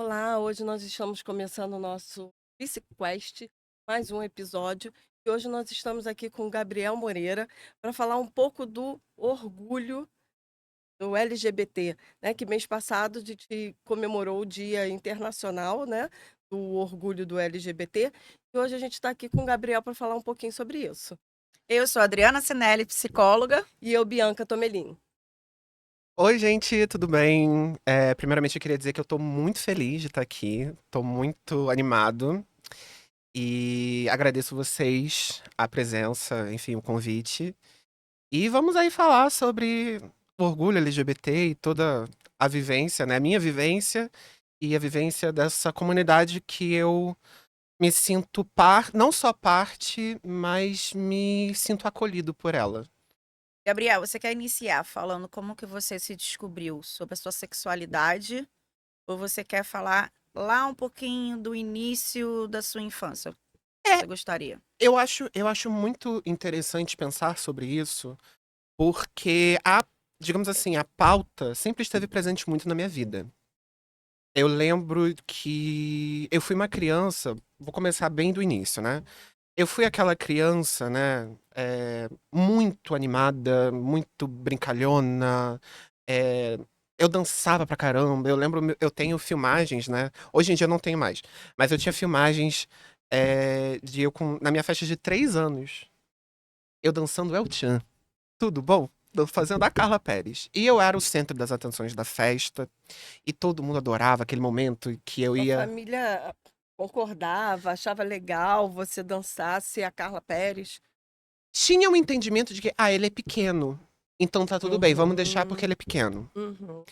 Olá, hoje nós estamos começando o nosso PsiQuest, mais um episódio. E hoje nós estamos aqui com o Gabriel Moreira para falar um pouco do orgulho do LGBT, né? Que mês passado a gente comemorou o Dia Internacional, né? Do Orgulho do LGBT. E hoje a gente está aqui com o Gabriel para falar um pouquinho sobre isso. Eu sou a Adriana Sinelli, psicóloga. E eu, Bianca Tomelin. Oi, gente, tudo bem? Primeiramente, eu queria dizer que eu tô muito feliz de estar aqui, tô muito animado e agradeço vocês a presença, enfim, o convite. E vamos aí falar sobre o orgulho LGBT e toda a vivência, né? A minha vivência e a vivência dessa comunidade que eu me sinto não só parte, mas me sinto acolhido por ela. Gabriel, você quer iniciar falando como que você se descobriu sobre a sua sexualidade? Ou você quer falar lá um pouquinho do início da sua infância? É, Você gostaria? eu acho muito interessante pensar sobre isso. Porque digamos assim, a pauta sempre esteve presente muito na minha vida. Eu lembro que eu fui uma criança, vou começar bem do início, né? Eu fui aquela criança, né, muito animada, muito brincalhona, eh, eu dançava pra caramba. Eu lembro, eu tenho filmagens, né? Hoje em dia eu não tenho mais, mas eu tinha filmagens de na minha festa de 3 anos, eu dançando El Chan. Tudo bom? Fazendo a Carla Pérez. E eu era o centro das atenções da festa. E todo mundo adorava aquele momento que eu Sua ia. família concordava, achava legal você dançasse a Carla Pérez? Tinha um entendimento de que, ele é pequeno. Então tá tudo bem, vamos deixar porque Uhum, ele é pequeno. uhum.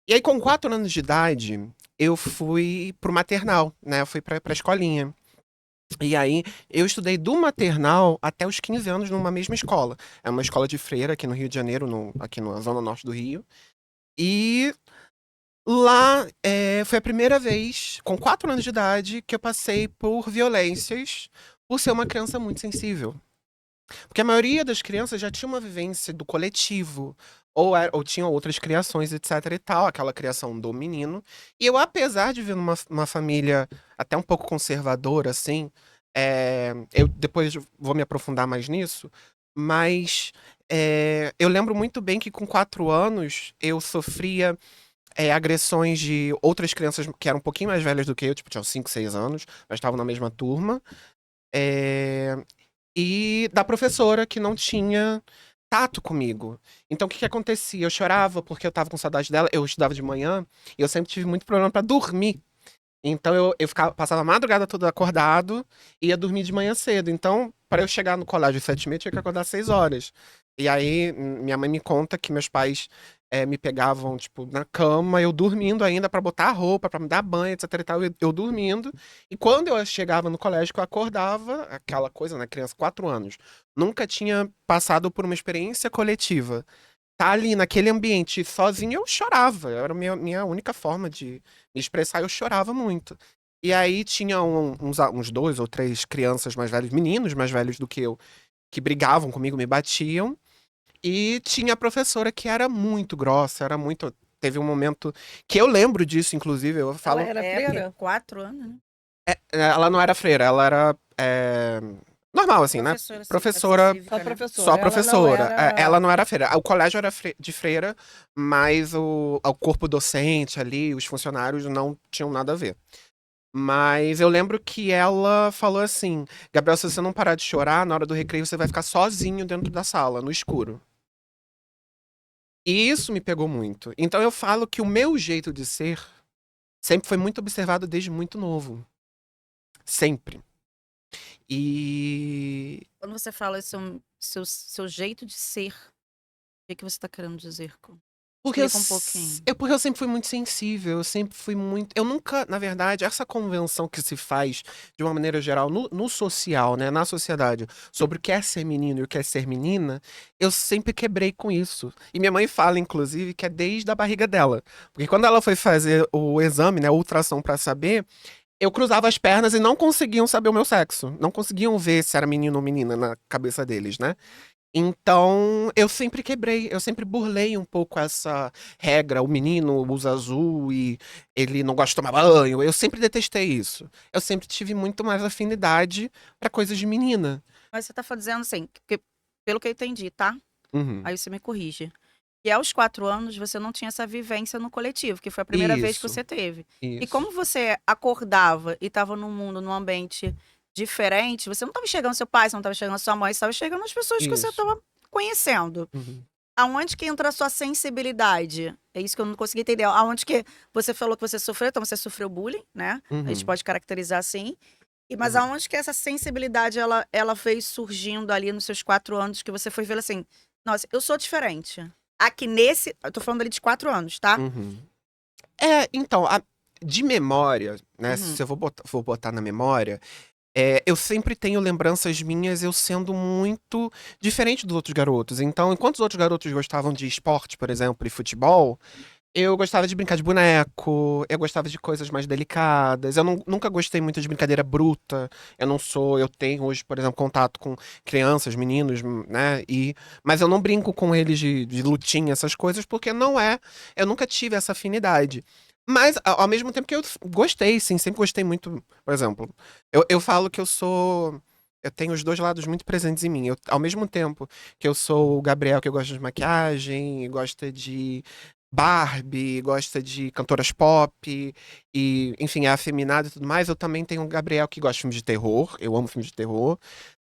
E aí, com 4 anos de idade, eu fui pro maternal, né? Eu fui pra escolinha. E aí, eu estudei do maternal até os 15 anos numa mesma escola. É uma escola de freira aqui no Rio de Janeiro, aqui na zona norte do Rio. E lá, foi a primeira vez, com 4 anos de idade, que eu passei por violências por ser uma criança muito sensível. Porque a maioria das crianças já tinha uma vivência do coletivo, ou tinham outras criações, etc e tal, aquela criação do menino. E eu, apesar de vir numa família até um pouco conservadora, assim, eu depois vou me aprofundar mais nisso, mas eu lembro muito bem que com 4 anos eu sofria agressões de outras crianças que eram um pouquinho mais velhas do que eu, tipo, tinham 5, 6 anos, mas estavam na mesma turma. É, e da professora que não tinha tato comigo. Então o que que acontecia? Eu chorava porque eu tava com saudade dela, eu estudava de manhã, e eu sempre tive muito problema pra dormir. Então passava a madrugada toda acordado e ia dormir de manhã cedo. Então, para eu chegar no colégio às 7h30, eu tinha que acordar às 6 horas. E aí, minha mãe me conta que meus pais me pegavam, tipo, na cama, eu dormindo ainda pra botar a roupa, pra me dar banho, etc e tal, eu dormindo. E quando eu chegava no colégio, que eu acordava, aquela coisa, né, criança, 4 anos, nunca tinha passado por uma experiência coletiva. Tá ali naquele ambiente sozinho, eu chorava. Era a minha única forma de me expressar, eu chorava muito. E aí tinha uns 2 ou 3 crianças mais velhos, meninos mais velhos do que eu, que brigavam comigo, me batiam. E tinha a professora que era muito grossa, era muito. Teve um momento que eu lembro disso, inclusive, eu Ela falo. era Porque freira? 4 anos, né? Ela não era freira, ela era normal, assim, né? Professora Professora. Só pacífica, né? professora. Só Ela não professora. Ela era. não era freira. O colégio era de freira, mas o corpo docente ali, os funcionários não tinham nada a ver. Mas eu lembro que ela falou assim: Gabriel, se você não parar de chorar, na hora do recreio você vai ficar sozinho dentro da sala, no escuro. E isso me pegou muito. Então eu falo que o meu jeito de ser sempre foi muito observado desde muito novo. Sempre. E Quando você fala seu jeito de ser, o que que você está querendo dizer? Porque Explica um pouquinho. porque eu sempre fui muito sensível, eu sempre fui muito. Eu nunca, na verdade, essa convenção que se faz, de uma maneira geral, no social, né, na sociedade, sobre o que é ser menino e o que é ser menina, eu sempre quebrei com isso. E minha mãe fala, inclusive, que é desde a barriga dela. Porque quando ela foi fazer o exame, né, a ultrassom pra saber, eu cruzava as pernas e não conseguiam saber o meu sexo. Não conseguiam ver se era menino ou menina na cabeça deles, né? Então, eu sempre burlei um pouco essa regra, o menino usa azul e ele não gosta de tomar banho. Eu sempre detestei isso. Eu sempre tive muito mais afinidade pra coisas de menina. Mas você tá dizendo assim, que, pelo que eu entendi, tá? Uhum. Aí você me corrige. E aos 4 anos você não tinha essa vivência no coletivo, que foi a primeira vez que Isso, você teve. E isso, como você acordava e estava num mundo, num ambiente diferente, você não estava enxergando seu pai, você não estava enxergando sua mãe, você estava enxergando as pessoas que você isso. estava conhecendo. Uhum. Aonde que entra a sua sensibilidade? É isso que eu não consegui entender. Aonde que você falou que você sofreu, então você sofreu bullying, né? A gente Uhum. pode caracterizar assim. Mas Uhum. aonde que essa sensibilidade ela veio surgindo ali nos seus 4 anos que você foi ver assim, nossa, eu sou diferente. Aqui nesse, eu tô falando ali de 4 anos, tá? Uhum. Então, de memória, né? Uhum. Se eu vou botar na memória, eu sempre tenho lembranças minhas eu sendo muito diferente dos outros garotos. Então, enquanto os outros garotos gostavam de esporte, por exemplo, e futebol, eu gostava de brincar de boneco, eu gostava de coisas mais delicadas. Eu nunca gostei muito de brincadeira bruta. Eu tenho hoje, por exemplo, contato com crianças, meninos, né? Mas eu não brinco com eles de lutinha, essas coisas, porque não é. Eu nunca tive essa afinidade. Mas, ao mesmo tempo que eu gostei, sim, sempre gostei muito. Por exemplo, eu falo que eu sou. Eu tenho os dois lados muito presentes em mim. Ao mesmo tempo que eu sou o Gabriel, que gosta de maquiagem, e gosta de Barbie, gosta de cantoras pop e, enfim, é afeminado e tudo mais. Eu também tenho um Gabriel que gosta de filmes de terror. Eu amo filmes de terror.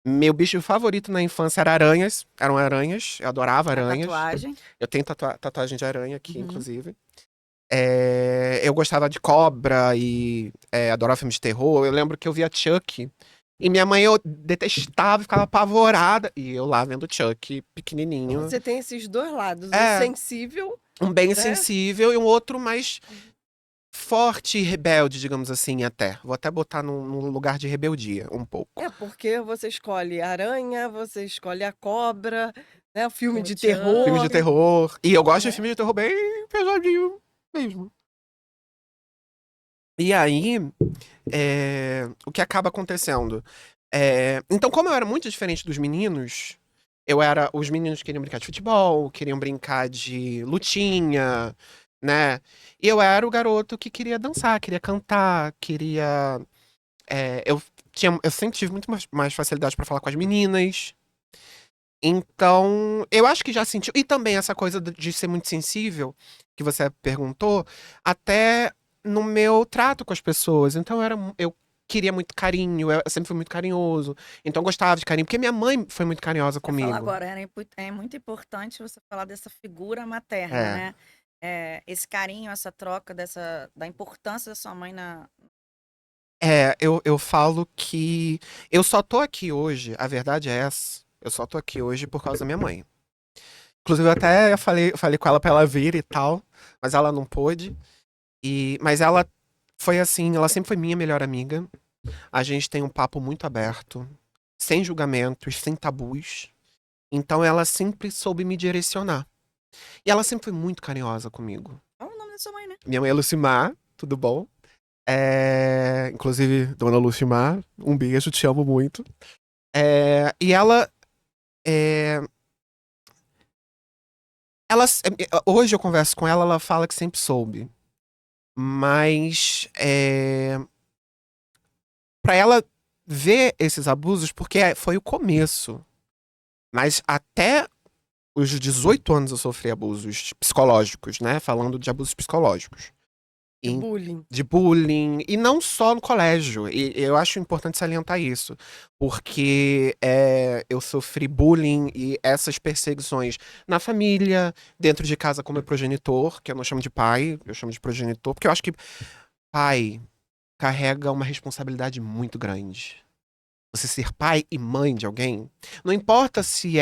Meu bicho favorito na infância era aranhas. Eram aranhas. Eu adorava A aranhas. tatuagem. Eu tenho tatuagem de aranha aqui, Uhum. inclusive. Eu gostava de cobra e adorava filmes de terror. Eu lembro que eu via Chuck. E minha mãe eu detestava, ficava apavorada. E eu lá vendo Chuck, pequenininho. Você tem esses dois lados, o É, sensível, um bem né? sensível e um outro mais forte e rebelde, digamos assim, até. Vou até botar num lugar de rebeldia, um pouco. É porque você escolhe aranha, você escolhe a cobra, né? O filme O de Filme Chuck. de terror, terror. E eu gosto de né? filme de terror bem pesadinho mesmo. E aí, o que acaba acontecendo? Então, como eu era muito diferente dos meninos, os meninos queriam brincar de futebol, queriam brincar de lutinha, né? E eu era o garoto que queria dançar, queria cantar, queria. Eu sempre tive muito mais facilidade pra falar com as meninas. Então, eu acho que já sentiu. E também essa coisa de ser muito sensível, que você perguntou, até no meu trato com as pessoas. Então, eu queria muito carinho, eu sempre fui muito carinhoso. Então, eu gostava de carinho, porque minha mãe foi muito carinhosa Você fala comigo. agora, é muito importante você falar dessa figura materna, É. né? Esse carinho, essa troca da importância da sua mãe na. Eu falo que eu só tô aqui hoje, a verdade é essa. Eu só tô aqui hoje por causa da minha mãe. Inclusive, eu até falei com ela pra ela vir e tal, mas ela não pôde. Mas ela foi assim, ela sempre foi minha melhor amiga. A gente tem um papo muito aberto, sem julgamentos, sem tabus. Então ela sempre soube me direcionar. E ela sempre foi muito carinhosa comigo. Qual o nome da sua mãe, né? Minha mãe é Lucimar, tudo bom? Inclusive, dona Lucimar, um beijo, te amo muito. E ela. é, Hoje eu converso com ela, ela fala que sempre soube. Mas. Pra ela ver esses abusos, porque foi o começo. Mas até os 18 anos eu sofri abusos psicológicos, né? Falando de abusos psicológicos. De E bullying. de bullying. E não só no colégio. E eu acho importante salientar isso. Porque eu sofri bullying e essas perseguições na família, dentro de casa com meu progenitor, que eu não chamo de pai, eu chamo de progenitor, porque eu acho que pai carrega uma responsabilidade muito grande. Você ser pai e mãe de alguém, não importa se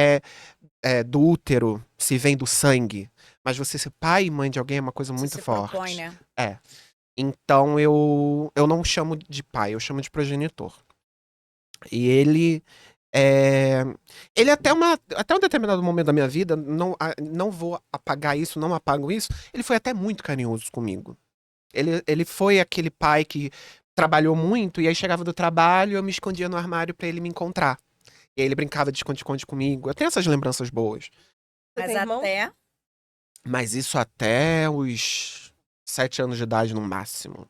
do útero, se vem do sangue, mas você ser pai e mãe de alguém é uma coisa Você muito se propõe, forte. né? É. Então eu não chamo de pai, eu chamo de progenitor. E ele. é, Ele até um determinado momento da minha vida, não vou apagar isso, não apago isso. Ele foi até muito carinhoso comigo. Ele foi aquele pai que trabalhou muito e aí chegava do trabalho eu me escondia no armário pra ele me encontrar. E aí ele brincava de esconde-esconde comigo. Eu tenho essas lembranças boas. Você Mas tem irmão? até. Mas isso até os 7 anos de idade no máximo.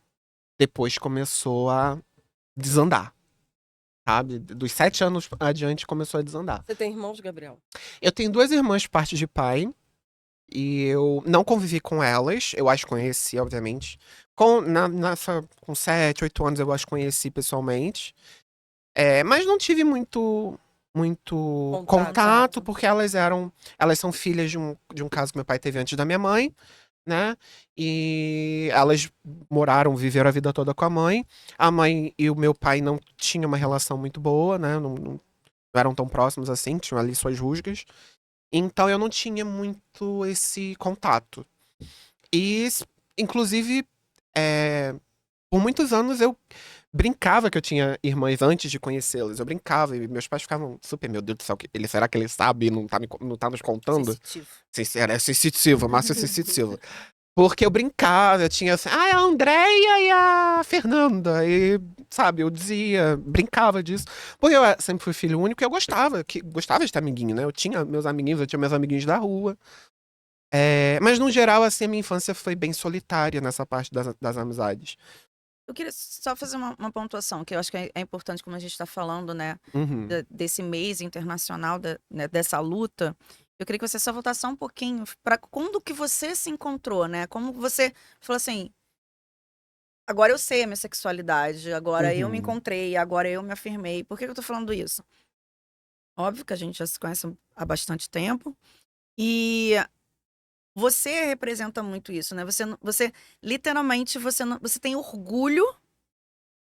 Depois começou a desandar, sabe? Dos 7 anos adiante começou a desandar. Você tem irmãos, Gabriel? Eu tenho 2 irmãs por parte de pai. E eu não convivi com elas. Eu as conheci, obviamente. Com 7, 8 anos eu as conheci pessoalmente. Mas não tive muito contato, porque elas são filhas de um caso que meu pai teve antes da minha mãe, né? E elas viveram a vida toda com a mãe. A mãe e o meu pai não tinham uma relação muito boa, né? Não eram tão próximos assim, tinham ali suas rusgas. Então eu não tinha muito esse contato. E, inclusive, por muitos anos eu brincava que eu tinha irmãs antes de conhecê-las. Eu brincava e meus pais ficavam super, meu Deus do céu, será que ele sabe e não tá nos contando? Sensitivo. É sensitivo, Márcia é sensitiva. Porque eu brincava, eu tinha assim, a Andréia e a Fernanda. E, sabe, eu brincava disso. Porque eu sempre fui filho único e eu gostava de ter amiguinho, né? Eu tinha meus amiguinhos da rua. Mas, no geral, assim, a minha infância foi bem solitária nessa parte das amizades. Eu queria só fazer uma pontuação, que eu acho que é importante, como a gente está falando, né? Uhum. Desse mês internacional, né, dessa luta. Eu queria que você só voltasse só um pouquinho para quando que você se encontrou, né? Como você falou assim, agora eu sei a minha sexualidade, agora eu me Uhum. encontrei, agora eu me afirmei. Por que eu tô falando isso? Óbvio que a gente já se conhece há bastante tempo. E você representa muito isso, né? Você literalmente, você tem orgulho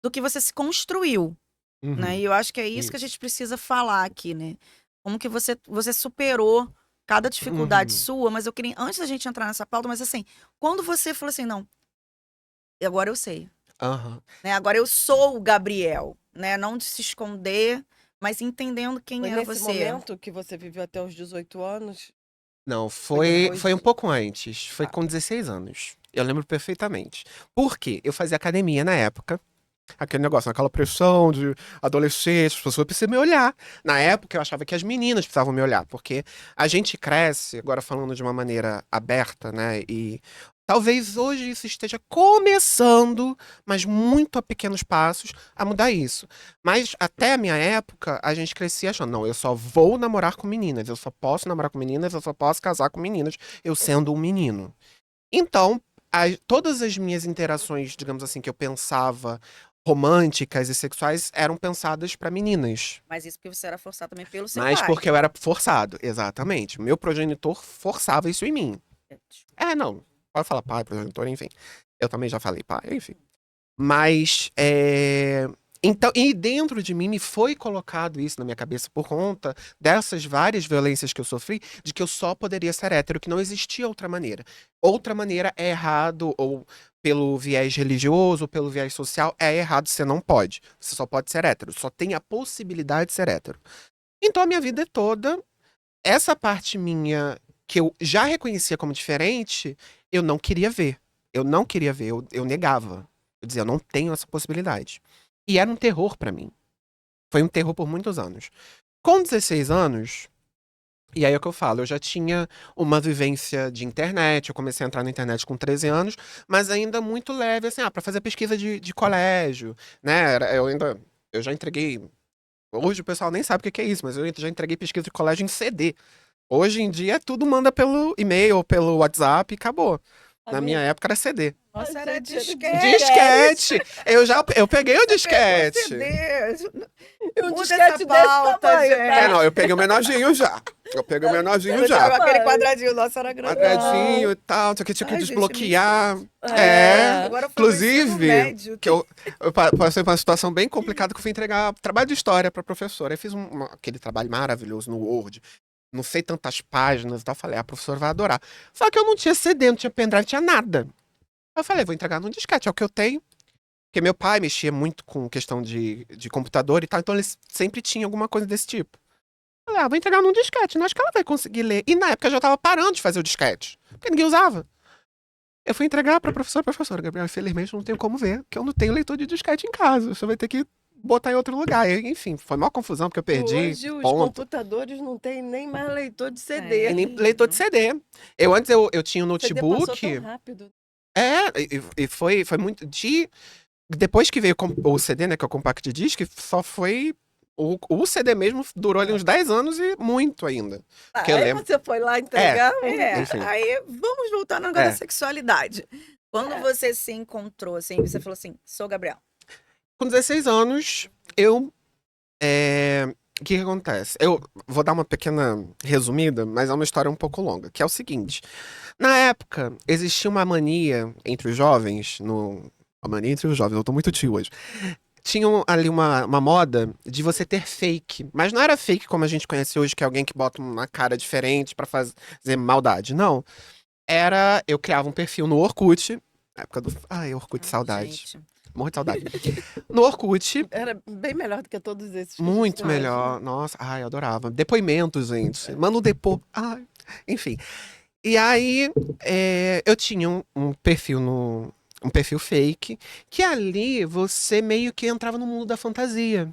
do que você se construiu, né? Uhum. E eu acho que é isso que a Isso. gente precisa falar aqui, né? Como que você superou cada dificuldade Uhum. sua, mas eu queria, antes da gente entrar nessa pauta, mas assim, quando você falou assim, não, agora eu sei, Aham. né? Agora eu sou o Gabriel, né? Não de se esconder, mas entendendo quem Foi era nesse você. momento que você viveu até os 18 anos? Não, Foi depois? foi um pouco antes. Foi Tá. com 16 anos. Eu lembro perfeitamente. Por quê? Eu fazia academia na época. Aquele negócio, aquela pressão de adolescente, as pessoas precisam me olhar. Na época eu achava que as meninas precisavam me olhar, porque a gente cresce, agora falando de uma maneira aberta, né? E talvez hoje isso esteja começando, mas muito a pequenos passos, a mudar isso. Mas até a minha época, a gente crescia achando, não, eu só vou namorar com meninas, eu só posso namorar com meninas, eu só posso casar com meninas, eu sendo um menino. Então, todas as minhas interações, digamos assim, que eu pensava românticas e sexuais eram pensadas pra meninas. Mas isso porque você era forçado também pelo seu Mas pai. porque eu era forçado, exatamente. Meu progenitor forçava isso em mim. Não. Pode falar pai, progenitor, enfim. Eu também já falei pai, enfim. Mas, então, e dentro de mim me foi colocado isso na minha cabeça por conta dessas várias violências que eu sofri, de que eu só poderia ser hétero, que não existia outra maneira. Outra maneira é errado, ou pelo viés religioso, ou pelo viés social, é errado, você não pode. Você só pode ser hétero, só tem a possibilidade de ser hétero. Então a minha vida toda, essa parte minha que eu já reconhecia como diferente, eu não queria ver. Eu não queria ver, eu negava. Eu dizia, eu não tenho essa possibilidade. E era um terror pra mim. Foi um terror por muitos anos. Com 16 anos, e aí é o que eu falo, eu já tinha uma vivência de internet, eu comecei a entrar na internet com 13 anos, mas ainda muito leve, assim, pra fazer pesquisa de colégio, né? Eu já entreguei. Hoje o pessoal nem sabe o que é isso, mas eu já entreguei pesquisa de colégio em CD. Hoje em dia tudo manda pelo e-mail, pelo WhatsApp e acabou. Na minha época era CD. Nossa, Ai, era gente, era disquete. Disquete! Eu peguei o disquete. E um Muda disquete essa desse pauta, tamanho, gente. tá? Não, eu peguei o menorzinho já. Eu peguei o menorzinho Eu já. tava aquele quadradinho, nossa, era grande. Quadradinho e tal, tinha que Ai, gente, desbloquear. Agora foi no ensino Inclusive, médio. que eu passei por uma situação bem complicada que eu fui entregar trabalho de história pra professora. Eu fiz aquele trabalho maravilhoso no Word. Não sei tantas páginas e tal. Falei, a professora vai adorar. Só que eu não tinha CD, não tinha pendrive, não tinha nada. Eu falei, vou entregar num disquete, é o que eu tenho. Porque meu pai mexia muito com questão de computador e tal, então ele sempre tinha alguma coisa desse tipo. Eu falei, vou entregar num disquete, não acho que ela vai conseguir ler. E na época eu já tava parando de fazer o disquete, porque ninguém usava. Eu fui entregar pra professora, Gabriel, infelizmente eu não tenho como ver, porque eu não tenho leitor de disquete em casa. Você vai ter que botar em outro lugar. E, enfim, foi maior confusão, porque eu perdi Hoje os ponto. computadores não tem nem mais leitor de É. CD. E nem leitor de CD. Antes eu tinha um O CD passou notebook. tão rápido. E foi muito. Depois que veio o CD, né, que é o Compact Disc, só foi. O CD mesmo durou ali uns 10 anos e muito ainda. Porque eu Aí lembro. você foi lá entregar. Enfim. Aí vamos voltar no negócio É. da sexualidade. Quando você se encontrou, assim, você falou assim, sou Gabriel. Com 16 anos, o que acontece? Eu vou dar uma pequena resumida, mas é uma história um pouco longa, que é o seguinte. Na época, existia uma mania entre os jovens, a mania entre os jovens, eu tô muito tio hoje. Tinha ali uma moda de você ter fake. Mas não era fake como a gente conhece hoje, que é alguém que bota uma cara diferente pra fazer maldade. Não. Eu criava um perfil no Orkut. Na época do. Ai, Orkut, saudade. Gente. Morro de saudade. No Orkut, Era bem melhor do que todos esses. que a gente muito tem hoje. melhor. Nossa, ai, eu adorava. Depoimentos, gente. Manda um depô. Ai, enfim. E aí, eu tinha um perfil um perfil fake, que ali você meio que entrava no mundo da fantasia.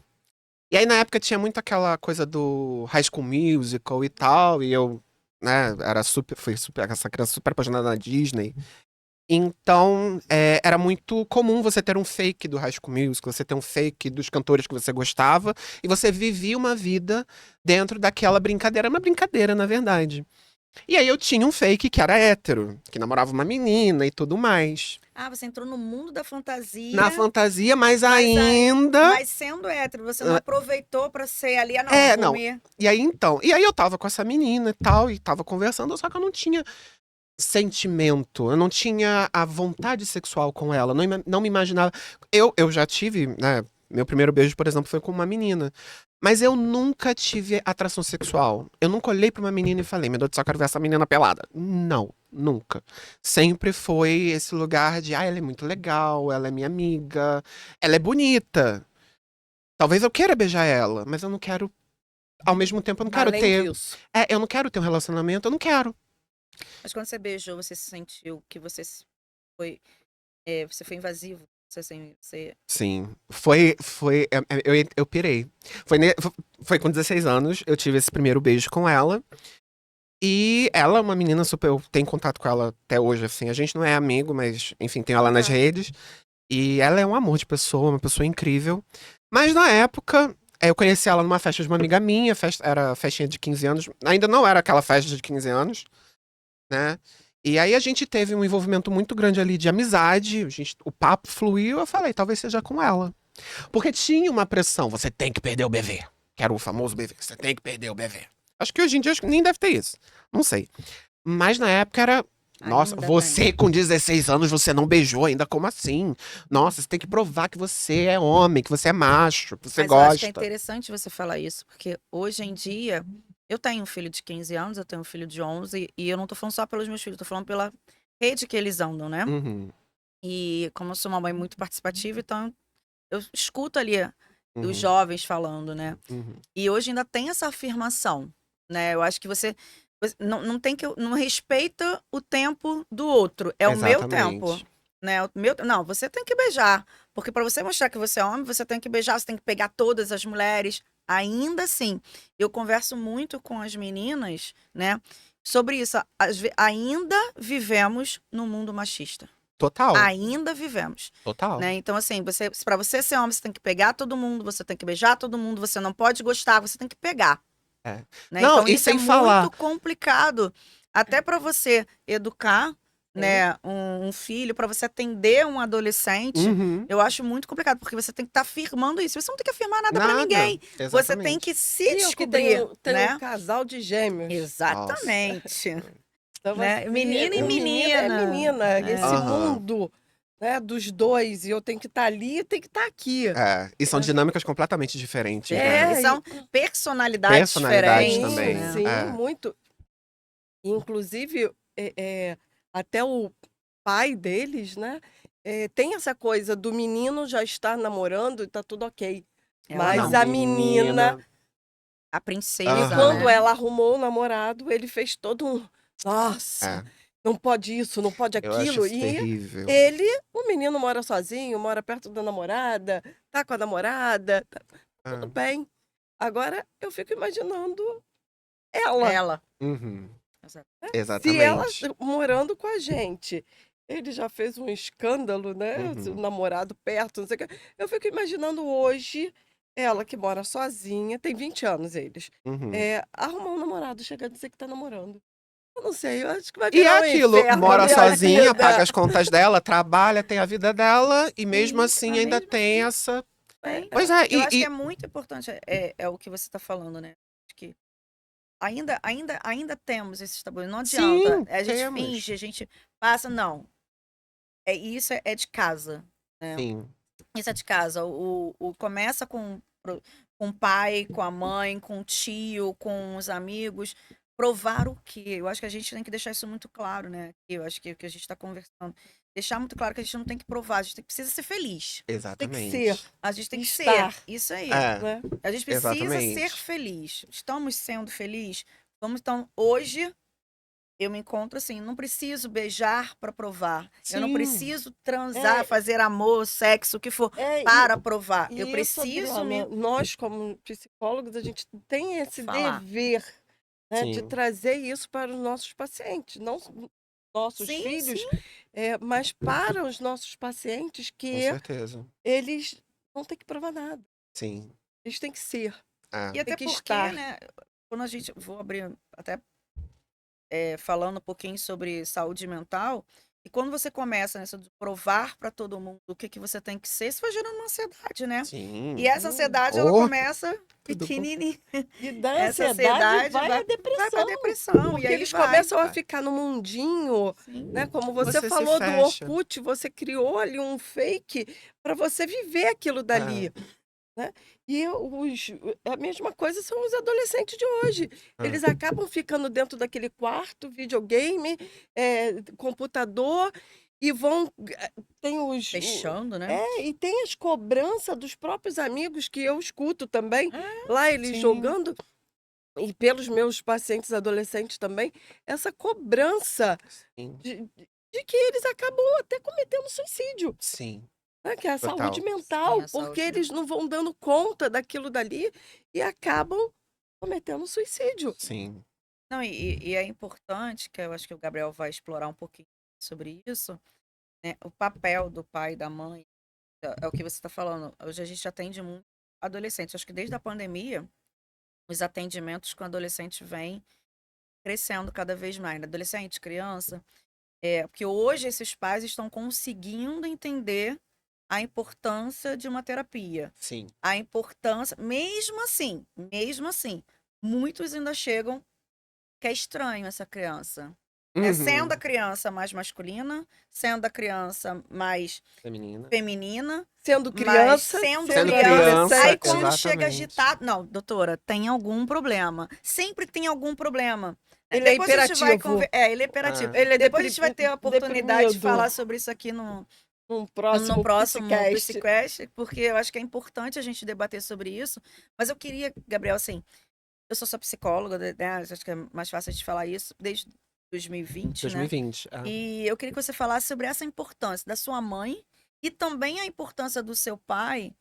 E aí, na época, tinha muito aquela coisa do High School Musical e tal, e eu, né, fui essa criança super apaixonada na Disney. Então, era muito comum você ter um fake do High School Musical, você ter um fake dos cantores que você gostava, e você vivia uma vida dentro daquela brincadeira, uma brincadeira, na verdade. E aí eu tinha um fake que era hétero, que namorava uma menina e tudo mais. Ah, você entrou no mundo da fantasia. Na fantasia, mas ainda. Mas sendo hétero, você não aproveitou pra ser ali, não, não. comer. E aí então. E aí eu tava com essa menina e tal, e tava conversando, só que eu não tinha sentimento, eu não tinha a vontade sexual com ela, não me imaginava. Eu já tive, né? Meu primeiro beijo, por exemplo, foi com uma menina. Mas eu nunca tive atração sexual. Eu nunca olhei pra uma menina e falei, meu Deus do céu, eu quero ver essa menina pelada. Não, nunca. Sempre foi esse lugar de, ela é muito legal, ela é minha amiga, ela é bonita. Talvez eu queira beijar ela, mas eu não quero. Ao mesmo tempo, eu não quero Além ter. disso. Eu não quero ter um relacionamento, eu não quero. Mas quando você beijou, você sentiu que você foi, você foi invasivo? Você... Sim, eu pirei. Foi com 16 anos, eu tive esse primeiro beijo com ela. E ela é uma menina super, eu tenho contato com ela até hoje, assim, a gente não é amigo, mas, enfim, tenho ela nas redes. E ela é um amor de pessoa, uma pessoa incrível. Mas na época, eu conheci ela numa festa de uma amiga minha, era a festinha de 15 anos, ainda não era aquela festa de 15 anos, né? E aí a gente teve um envolvimento muito grande ali de amizade, o papo fluiu, eu falei, talvez seja com ela. Porque tinha uma pressão, você tem que perder o bebê. Que era o famoso bebê, você tem que perder o bebê. Acho que hoje em dia nem deve ter isso, não sei. Mas na época era, nossa, Ainda você com 16 anos, você não beijou ainda, como assim? Nossa, você tem que provar que você é homem, que você é macho, que você Mas eu acho que é gosta. interessante você falar isso, porque hoje em dia, eu tenho um filho de 15 anos, eu tenho um filho de 11, e eu não tô falando só pelos meus filhos, eu tô falando pela rede que eles andam, né? Uhum, E como eu sou uma mãe muito participativa, então eu escuto ali uhum, os jovens falando, né? uhum. E hoje ainda tem essa afirmação, né? Eu acho que você não tem que não respeita o tempo do outro, é o meu tempo, Exatamente. né? Não, você tem que beijar, porque para você mostrar que você é homem, você tem que beijar, você tem que pegar todas as mulheres. Ainda assim, eu converso muito com as meninas, né, sobre isso. Ainda vivemos num mundo machista. Total, Ainda vivemos, total. né? Então, assim, para você ser homem, você tem que pegar todo mundo, você tem que beijar todo mundo, você não pode gostar, você tem que pegar, É. né? Não, Então, e isso é sem falar. muito complicado, até para você educar, né, um filho, para você atender um adolescente. Uhum. Eu acho muito complicado, porque você tem que estar afirmando isso. Você não tem que afirmar nada para Nada. ninguém. Você Exatamente. tem que se E eu que descobrir, tenho né? um casal de gêmeos. Exatamente. Então, Né? assim, Menino e o menino é menina. menina. Esse Aham. mundo, né, dos dois, e eu tenho que estar ali e tenho que estar aqui. E são dinâmicas completamente diferentes, É, né? e são personalidades Personalidades diferentes, também. né? Sim, muito. Inclusive, até o pai deles, né, tem essa coisa do menino já estar namorando e tá tudo ok. Ela Mas não. a menina, A e princesa, Aham. quando né? ela arrumou o namorado, ele fez todo um. Nossa! É. não pode isso, não pode Eu acho aquilo. isso E terrível. o menino mora sozinho, mora perto da namorada, tá com a namorada, tudo Ah, bem. Agora eu fico imaginando ela. Ela. uhum, Exato. Se ela exatamente. morando com a gente, ele já fez um escândalo, né? O Uhum, namorado perto, não sei o quê. Eu fico imaginando hoje, ela que mora sozinha, tem 20 anos eles, uhum. arrumar um namorado, chegar a dizer que tá namorando. Eu não sei, eu acho que vai E é virar um aquilo, inferno a mora minha sozinha, paga vida. as contas dela, trabalha, tem a vida dela, e mesmo E assim a ainda mesma tem assim, essa. tem. Pois é, Eu acho que é muito importante, é o que você está falando, né? Acho que ainda temos esses tabus. Não adianta. sim, A gente temos. finge, a gente passa, não. Isso é de casa, né? Sim, Isso é de casa. Começa com o pai, com a mãe, com o tio, com os amigos. Provar o quê? Eu acho que a gente tem que deixar isso muito claro, né? Eu acho que o que a gente está conversando. Deixar muito claro que a gente não tem que provar, a gente precisa ser feliz. Tem que ser, exatamente. A gente tem que ser. estar, Isso aí. É, né? A gente precisa ser exatamente. feliz. Estamos sendo felizes? Vamos, então, hoje eu me encontro assim, não preciso beijar para provar. Eu não Sim, preciso transar, É, fazer amor, sexo, o que for, é, para provar. Eu e isso, preciso Adriana, me nós como psicólogos, a gente tem esse falar. dever, né, de sim, trazer isso para os nossos pacientes, não nossos Sim, filhos, sim. mas para os nossos pacientes com que certeza. eles não têm que provar nada, Sim. eles têm que ser, É. E têm até que porque, estar. né, quando a gente, vou abrir até falando um pouquinho sobre saúde mental, e quando você começa nessa de provar para todo mundo o que você tem que ser, isso vai gerando uma ansiedade, né? E Sim. essa ansiedade, ela Oh, começa tudo bom. pequenininha. E da Essa ansiedade ansiedade vai a vai para depressão, depressão, e porque aí eles vai. começam a Vai. ficar no mundinho, né? Sim. Como você Você se falou do fecha. Orkut, você criou ali um fake para você viver aquilo É, dali, né? E a mesma coisa são os adolescentes de hoje. é. Eles acabam ficando dentro daquele quarto, videogame, computador, e vão. Tem Fechando, né? e tem as cobranças dos próprios amigos que eu escuto também, É, lá eles Sim, jogando, e pelos meus pacientes adolescentes também, essa cobrança sim, de que eles acabam até cometendo suicídio, sim. né, que é a saúde Total. sim, mental, a porque saúde eles mental. não vão dando conta daquilo dali e acabam cometendo suicídio. Sim. Não, e é importante, que eu acho que o Gabriel vai explorar um pouquinho sobre isso, né? O papel do pai e da mãe, é o que você está falando. Hoje a gente atende muito adolescente. Acho que desde a pandemia, os atendimentos com adolescente vêm crescendo cada vez mais, né? Adolescente, criança. Porque hoje esses pais estão conseguindo entender a importância de uma terapia. Sim. A importância, mesmo assim, muitos ainda chegam que é estranho essa criança. Sendo a Uhum. criança mais masculina, sendo a criança mais Feminina. feminina, Sendo mas criança, sendo Sendo criança. Aí criança, adolescente. quando chega exatamente. agitado. Não, doutora, tem algum problema. Sempre tem algum problema. Ele é Depois a gente vai. hiperativo, Ele é hiperativo. Ah, ele é Depois a gente vai ter a oportunidade de deprimido. falar sobre isso aqui Um no próximo próximo Psicast. Psicast, porque eu acho que é importante a gente debater sobre isso. Mas eu queria, Gabriel, assim, eu sou sua psicóloga, né? Acho que é mais fácil a gente falar isso desde 2020, né? 2020. Ah. E eu queria que você falasse sobre essa importância da sua mãe e também a importância do seu pai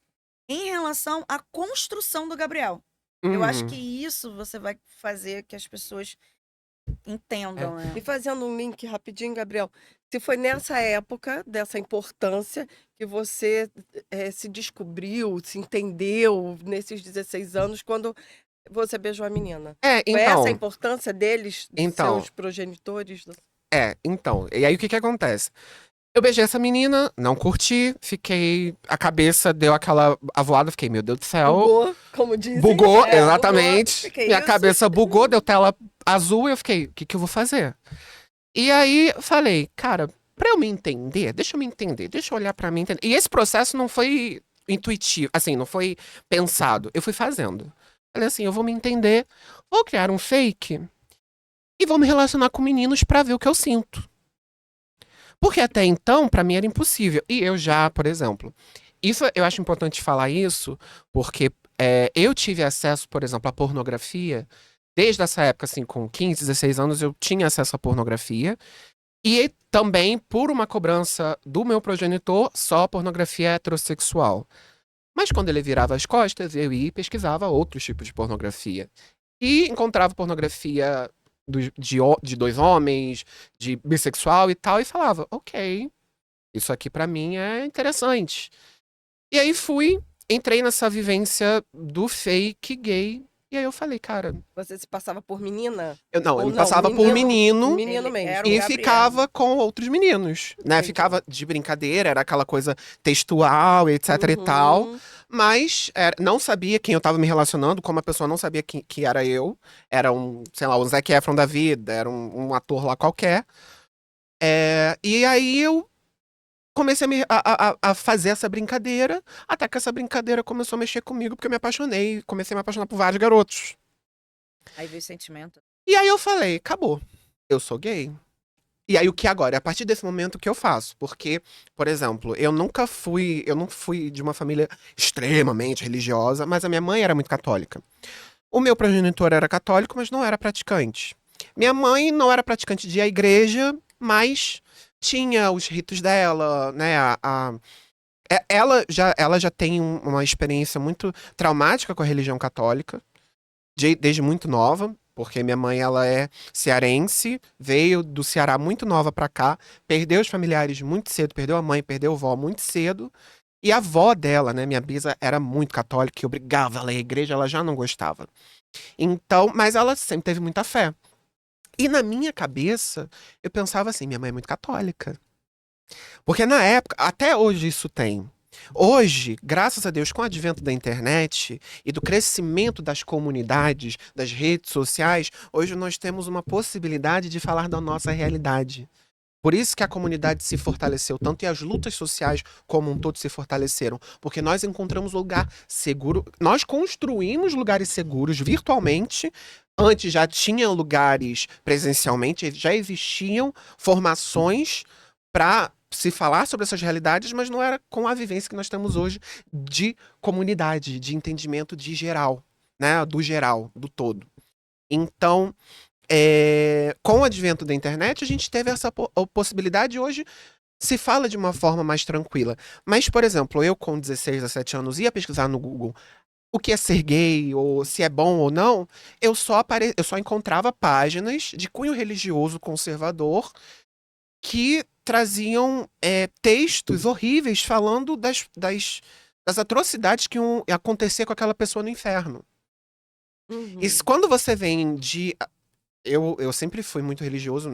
em relação à construção do Gabriel. Eu acho que Uhum. isso você vai fazer que as pessoas É. entendam, né? E fazendo um link rapidinho, Gabriel, se foi nessa época dessa importância que você se descobriu, se entendeu nesses 16 anos, quando você beijou a menina. Foi essa a Então. importância deles, dos Então. seus progenitores? Então. E aí o que que acontece? Eu beijei essa menina, não curti, fiquei. A cabeça deu aquela avoada, fiquei, meu Deus do céu. Bugou, como dizem. Bugou, Bugou. exatamente. Que Minha isso? cabeça bugou, deu tela azul e eu fiquei, o que que eu vou fazer? E aí eu falei, cara, pra eu me entender, deixa eu me entender, deixa eu olhar pra mim entender. E esse processo não foi intuitivo, assim, não foi pensado. Eu fui fazendo. Falei assim, eu vou me entender, vou criar um fake e vou me relacionar com meninos pra ver o que eu sinto. Porque até então, pra mim era impossível. E eu já, por exemplo, isso eu acho importante falar isso, porque eu tive acesso, por exemplo, à pornografia. Desde essa época, assim, com 15, 16 anos, eu tinha acesso à pornografia. E também por uma cobrança do meu progenitor, só pornografia heterossexual. Mas quando ele virava as costas, eu ia e pesquisava outros tipos de pornografia. E encontrava pornografia de dois homens, de bissexual e tal, e falava, ok, isso aqui pra mim é interessante. E aí entrei nessa vivência do fake gay, e aí eu falei, cara, Você se passava por menina? eu Ou me não, passava por menino menino Ele mesmo. era o e Gabriel. ficava com outros meninos, né? Entendi. Ficava de brincadeira, era aquela coisa textual, etc e tal. Uhum. Mas não sabia quem eu tava me relacionando, como a pessoa não sabia que era eu. Era um, sei lá, um Zac Efron da vida, era um ator lá qualquer. E aí eu comecei a fazer essa brincadeira, até que essa brincadeira começou a mexer comigo, porque eu me apaixonei, comecei a me apaixonar por vários garotos. Aí veio o sentimento. E aí eu falei, acabou, eu sou gay. E aí o que agora? É a partir desse momento que eu faço. Porque, por exemplo, eu não fui de uma família extremamente religiosa, mas a minha mãe era muito católica. O meu progenitor era católico, mas não era praticante. Minha mãe não era praticante de ir à igreja, mas tinha os ritos dela, né? Ela já tem uma experiência muito traumática com a religião católica, desde muito nova. Porque minha mãe, ela é cearense, veio do Ceará muito nova pra cá, perdeu os familiares muito cedo, perdeu a mãe, perdeu a avó muito cedo. E a avó dela, né, minha bisa, era muito católica e obrigava ela a ir à igreja, ela já não gostava. Então, mas ela sempre teve muita fé. E na minha cabeça, eu pensava assim, minha mãe é muito católica. Porque na época, até hoje isso tem. Hoje, graças a Deus, com o advento da internet e do crescimento das comunidades, das redes sociais, hoje nós temos uma possibilidade de falar da nossa realidade. Por isso que a comunidade se fortaleceu tanto e as lutas sociais como um todo se fortaleceram, porque nós encontramos um lugar seguro, nós construímos lugares seguros virtualmente. Antes já tinha lugares presencialmente, já existiam formações para se falar sobre essas realidades, mas não era com a vivência que nós temos hoje de comunidade, de entendimento de geral, né? Do geral, do todo. Então, com o advento da internet, a gente teve essa possibilidade e hoje se fala de uma forma mais tranquila. Mas, por exemplo, eu com 16, 17 anos ia pesquisar no Google o que é ser gay, ou se é bom ou não, eu só encontrava páginas de cunho religioso conservador que traziam textos horríveis falando das atrocidades que iam acontecer com aquela pessoa no inferno. Uhum. Quando você vem de. Eu sempre fui muito religioso,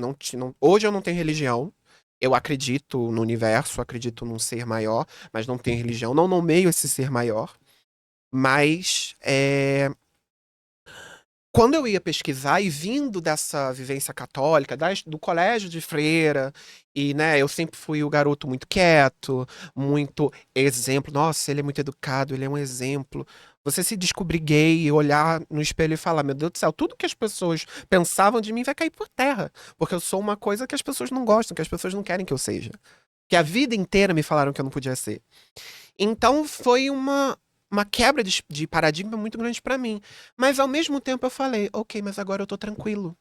hoje eu não tenho religião. Eu acredito no universo, acredito num ser maior, mas não tenho religião, não nomeio esse ser maior. Mas quando eu ia pesquisar e vindo dessa vivência católica, do colégio de freira, e né, eu sempre fui o garoto muito quieto, muito exemplo. Nossa, ele é muito educado, ele é um exemplo. Você se descobrir gay, olhar no espelho e falar, meu Deus do céu, tudo que as pessoas pensavam de mim vai cair por terra. Porque eu sou uma coisa que as pessoas não gostam, que as pessoas não querem que eu seja. Que a vida inteira me falaram que eu não podia ser. Então foi uma quebra de paradigma muito grande pra mim. Mas ao mesmo tempo eu falei, ok, mas agora eu tô tranquilo.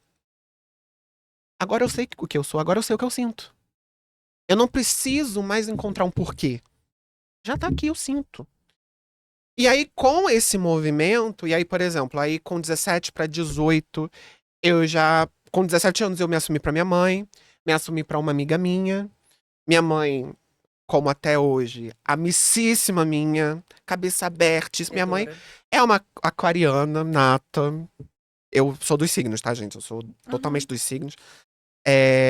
Agora eu sei o que eu sou, agora eu sei o que eu sinto. Eu não preciso mais encontrar um porquê. Já tá aqui, eu sinto. E aí, com esse movimento, e aí, por exemplo, aí com 17 para 18, com 17 anos eu me assumi pra minha mãe, me assumi pra uma amiga minha. Minha mãe, como até hoje, amicíssima minha, cabeça aberta. Minha mãe é uma aquariana nata. Eu sou dos signos, tá, gente? Eu sou totalmente dos signos.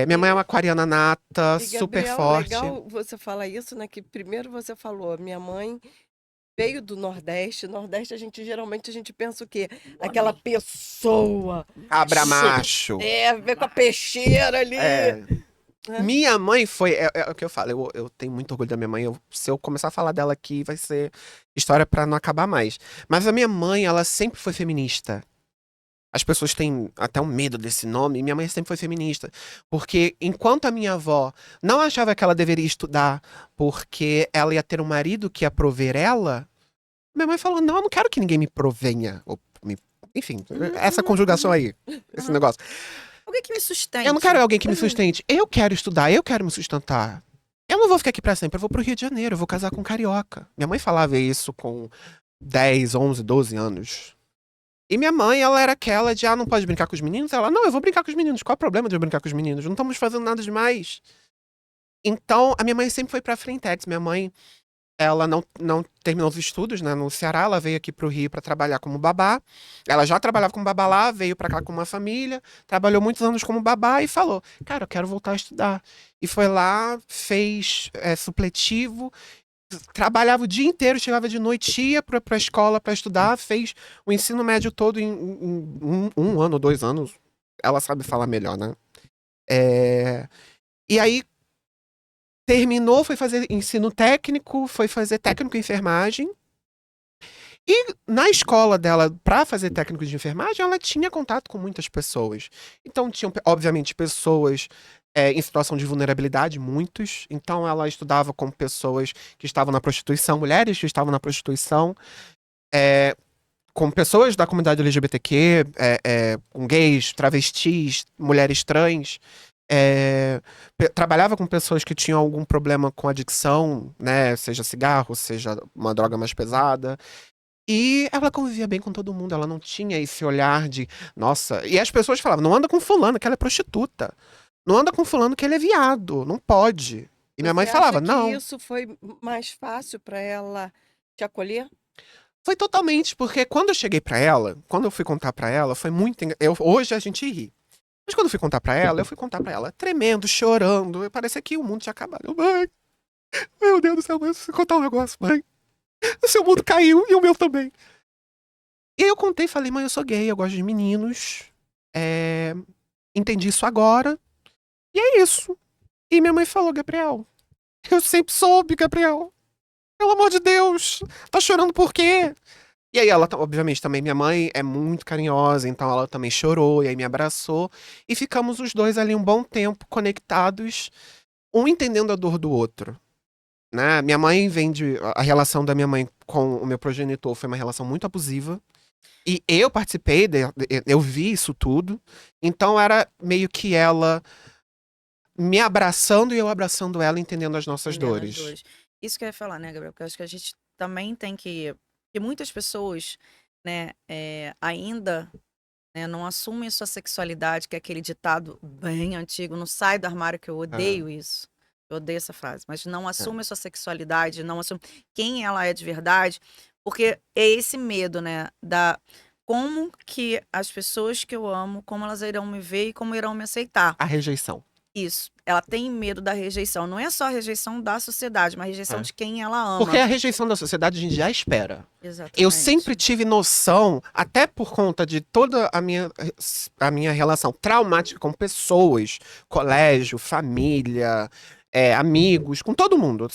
Minha mãe é uma aquariana nata, E, super Gabriel, forte. legal você falar isso, né? Que primeiro você falou, minha mãe veio do Nordeste. Nordeste, geralmente a gente pensa o quê? Aquela pessoa. Cabra macho. Veio com a peixeira ali. É. Né? Minha mãe foi. É o que eu falo, eu tenho muito orgulho da minha mãe. Se eu começar a falar dela aqui, vai ser história pra não acabar mais. Mas a minha mãe, ela sempre foi feminista. As pessoas têm até um medo desse nome, e minha mãe sempre foi feminista. Porque enquanto a minha avó não achava que ela deveria estudar porque ela ia ter um marido que ia prover ela, minha mãe falou: não, eu não quero que ninguém me provenha. Enfim, essa conjugação aí, esse negócio. Alguém que me sustente. Eu não quero alguém que me sustente. Eu quero estudar, eu quero me sustentar. Eu não vou ficar aqui pra sempre, eu vou pro Rio de Janeiro, eu vou casar com um carioca. Minha mãe falava isso com 10, 11, 12 anos. E minha mãe, ela era aquela de, não pode brincar com os meninos? Ela, não, eu vou brincar com os meninos. Qual é o problema de eu brincar com os meninos? Não estamos fazendo nada demais. Então, a minha mãe sempre foi pra Frentex. Minha mãe, ela não terminou os estudos, né, no Ceará. Ela veio aqui pro Rio pra trabalhar como babá. Ela já trabalhava como babá lá, veio pra cá com uma família, trabalhou muitos anos como babá e falou, cara, eu quero voltar a estudar. E foi lá, fez supletivo, trabalhava o dia inteiro, chegava de noite, ia pra escola pra estudar, fez o ensino médio todo em um ano, 2 anos. Ela sabe falar melhor, né? E aí, terminou, foi fazer ensino técnico, foi fazer técnico em enfermagem. E na escola dela, pra fazer técnico de enfermagem, ela tinha contato com muitas pessoas. Então, tinham, obviamente, pessoas em situação de vulnerabilidade, muitos. Então, ela estudava com pessoas que estavam na prostituição, mulheres que estavam na prostituição, com pessoas da comunidade LGBTQ, com gays, travestis, mulheres trans. Trabalhava com pessoas que tinham algum problema com adicção, né? Seja cigarro, seja uma droga mais pesada. E ela convivia bem com todo mundo, ela não tinha esse olhar de, nossa. E as pessoas falavam, não anda com fulano, que ela é prostituta. Não anda com fulano, que ele é viado. Não pode. E minha mãe Você falava, acha que não. isso foi mais fácil para ela te acolher? Foi totalmente, porque quando eu cheguei pra ela, quando eu fui contar pra ela, foi muito. Hoje a gente ri. Mas quando eu fui contar pra ela, eu fui contar pra ela tremendo, chorando. Parecia que o mundo tinha acabado. Mãe, meu Deus do céu, mãe, preciso contar um negócio, mãe. O seu mundo caiu e o meu também. E aí eu contei e falei, mãe, eu sou gay, eu gosto de meninos. Entendi isso agora. E é isso. E minha mãe falou, Gabriel, eu sempre soube, Gabriel. Pelo amor de Deus, tá chorando por quê? E aí ela, obviamente, também minha mãe é muito carinhosa, então ela também chorou, e aí me abraçou. E ficamos os dois ali um bom tempo conectados, um entendendo a dor do outro. Né? Minha mãe vem de... A relação da minha mãe com o meu progenitor foi uma relação muito abusiva. E eu participei, eu vi isso tudo. Então era meio que ela me abraçando e eu abraçando ela, entendendo as nossas Entendendo as dores. dores. Isso que eu ia falar, né, Gabriel? Porque eu acho que a gente também tem que muitas pessoas, né, ainda, né, não assumem sua sexualidade, que é aquele ditado bem antigo, não sai do armário, que eu odeio isso. Eu odeio essa frase. Mas não assume a sua sexualidade, não assume quem ela é de verdade, porque é esse medo, né, como que as pessoas que eu amo, como elas irão me ver e como irão me aceitar. A rejeição. Isso. Ela tem medo da rejeição. Não é só a rejeição da sociedade, mas a rejeição de quem ela ama. Porque a rejeição da sociedade a gente já espera. Exatamente. Eu sempre tive noção, até por conta de toda a minha relação traumática com pessoas, colégio, família, amigos, com todo mundo.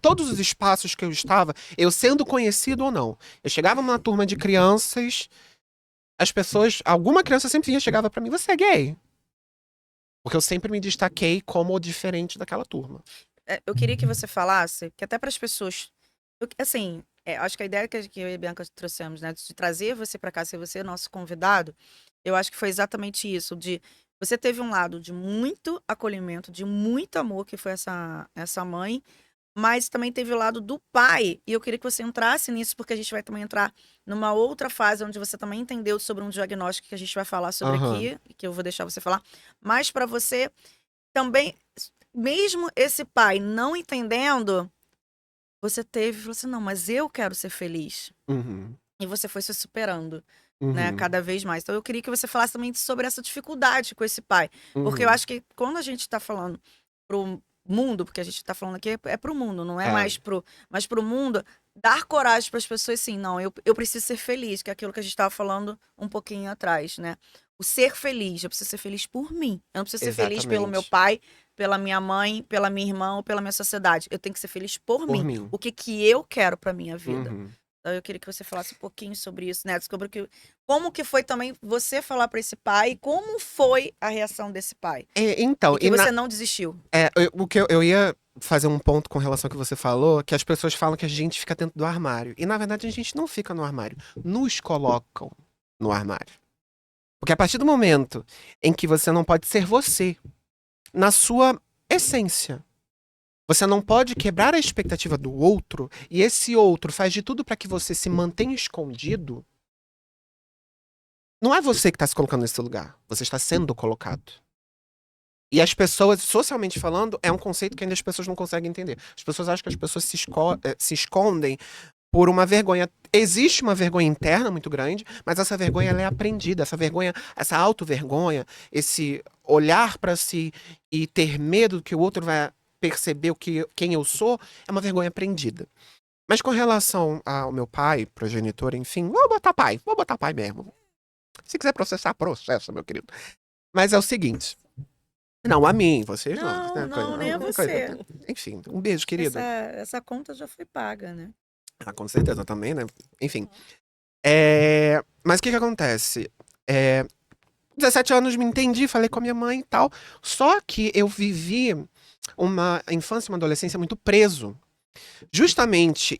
Todos os espaços que eu estava, eu sendo conhecido ou não. Eu chegava numa turma de crianças, as pessoas, alguma criança sempre vinha, chegava pra mim, você é gay? Porque eu sempre me destaquei como o diferente daquela turma. Eu queria que você falasse, que até para as pessoas. Assim, acho que a ideia que eu e a Bianca trouxemos, né, de trazer você para cá, ser você nosso convidado, eu acho que foi exatamente isso, de você teve um lado de muito acolhimento, de muito amor, que foi essa mãe, mas também teve o lado do pai. E eu queria que você entrasse nisso, porque a gente vai também entrar numa outra fase onde você também entendeu sobre um diagnóstico que a gente vai falar sobre aqui, que eu vou deixar você falar. Mas para você também, mesmo esse pai não entendendo, você falou assim, não, mas eu quero ser feliz. Uhum. E você foi se superando, né, cada vez mais. Então eu queria que você falasse também sobre essa dificuldade com esse pai. Porque eu acho que quando a gente tá falando pro mundo, porque a gente tá falando aqui é pro mundo, não é mais mas pro mundo, dar coragem para as pessoas, assim, não, eu preciso ser feliz, que é aquilo que a gente tava falando um pouquinho atrás, né? O ser feliz, eu preciso ser feliz por mim. Eu não preciso ser feliz pelo meu pai, pela minha mãe, pela minha irmã ou pela minha sociedade. Eu tenho que ser feliz por mim. O que eu quero pra minha vida. Então eu queria que você falasse um pouquinho sobre isso, né? Como que foi também você falar pra esse pai, como foi a reação desse pai? Então, e que você não desistiu. O que eu ia fazer um ponto com relação ao que você falou, que as pessoas falam que a gente fica dentro do armário. E na verdade a gente não fica no armário. Nos colocam no armário. Porque a partir do momento em que você não pode ser você, na sua essência, você não pode quebrar a expectativa do outro, e esse outro faz de tudo para que você se mantenha escondido, não é você que está se colocando nesse lugar. Você está sendo colocado. E as pessoas, socialmente falando, é um conceito que ainda as pessoas não conseguem entender. As pessoas acham que as pessoas se escondem por uma vergonha. Existe uma vergonha interna muito grande, mas essa vergonha ela é aprendida. Essa vergonha, essa auto-vergonha, esse olhar para si e ter medo que o outro vai perceber quem eu sou, é uma vergonha aprendida. Mas com relação ao meu pai, progenitor, enfim, vou botar pai mesmo. Se quiser processar, processa, meu querido. Mas é o seguinte. Não, a mim, vocês não. Não, nem a você. Enfim, um beijo, querida. Essa conta já foi paga, né? Ah, com certeza também, né? Enfim. Mas o que acontece? 17 anos me entendi, falei com a minha mãe e tal. Só que eu vivi uma infância e uma adolescência muito preso. Justamente,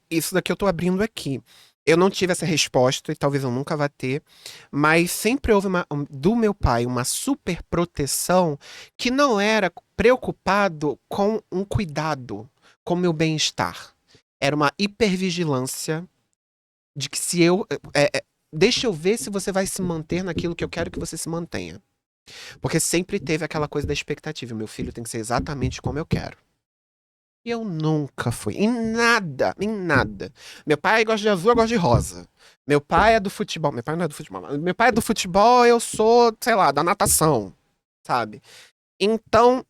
isso daqui eu tô abrindo aqui. Eu não tive essa resposta e talvez eu nunca vá ter, mas sempre houve do meu pai uma super proteção que não era preocupado com um cuidado, com o meu bem-estar. Era uma hipervigilância de que se eu. Deixa eu ver se você vai se manter naquilo que eu quero que você se mantenha. Porque sempre teve aquela coisa da expectativa. Meu filho tem que ser exatamente como eu quero. E eu nunca fui. Em nada, em nada. Meu pai gosta de azul, eu gosto de rosa. Meu pai é do futebol. Meu pai não é do futebol. Meu pai é do futebol, eu sou, sei lá, da natação. Sabe? Então,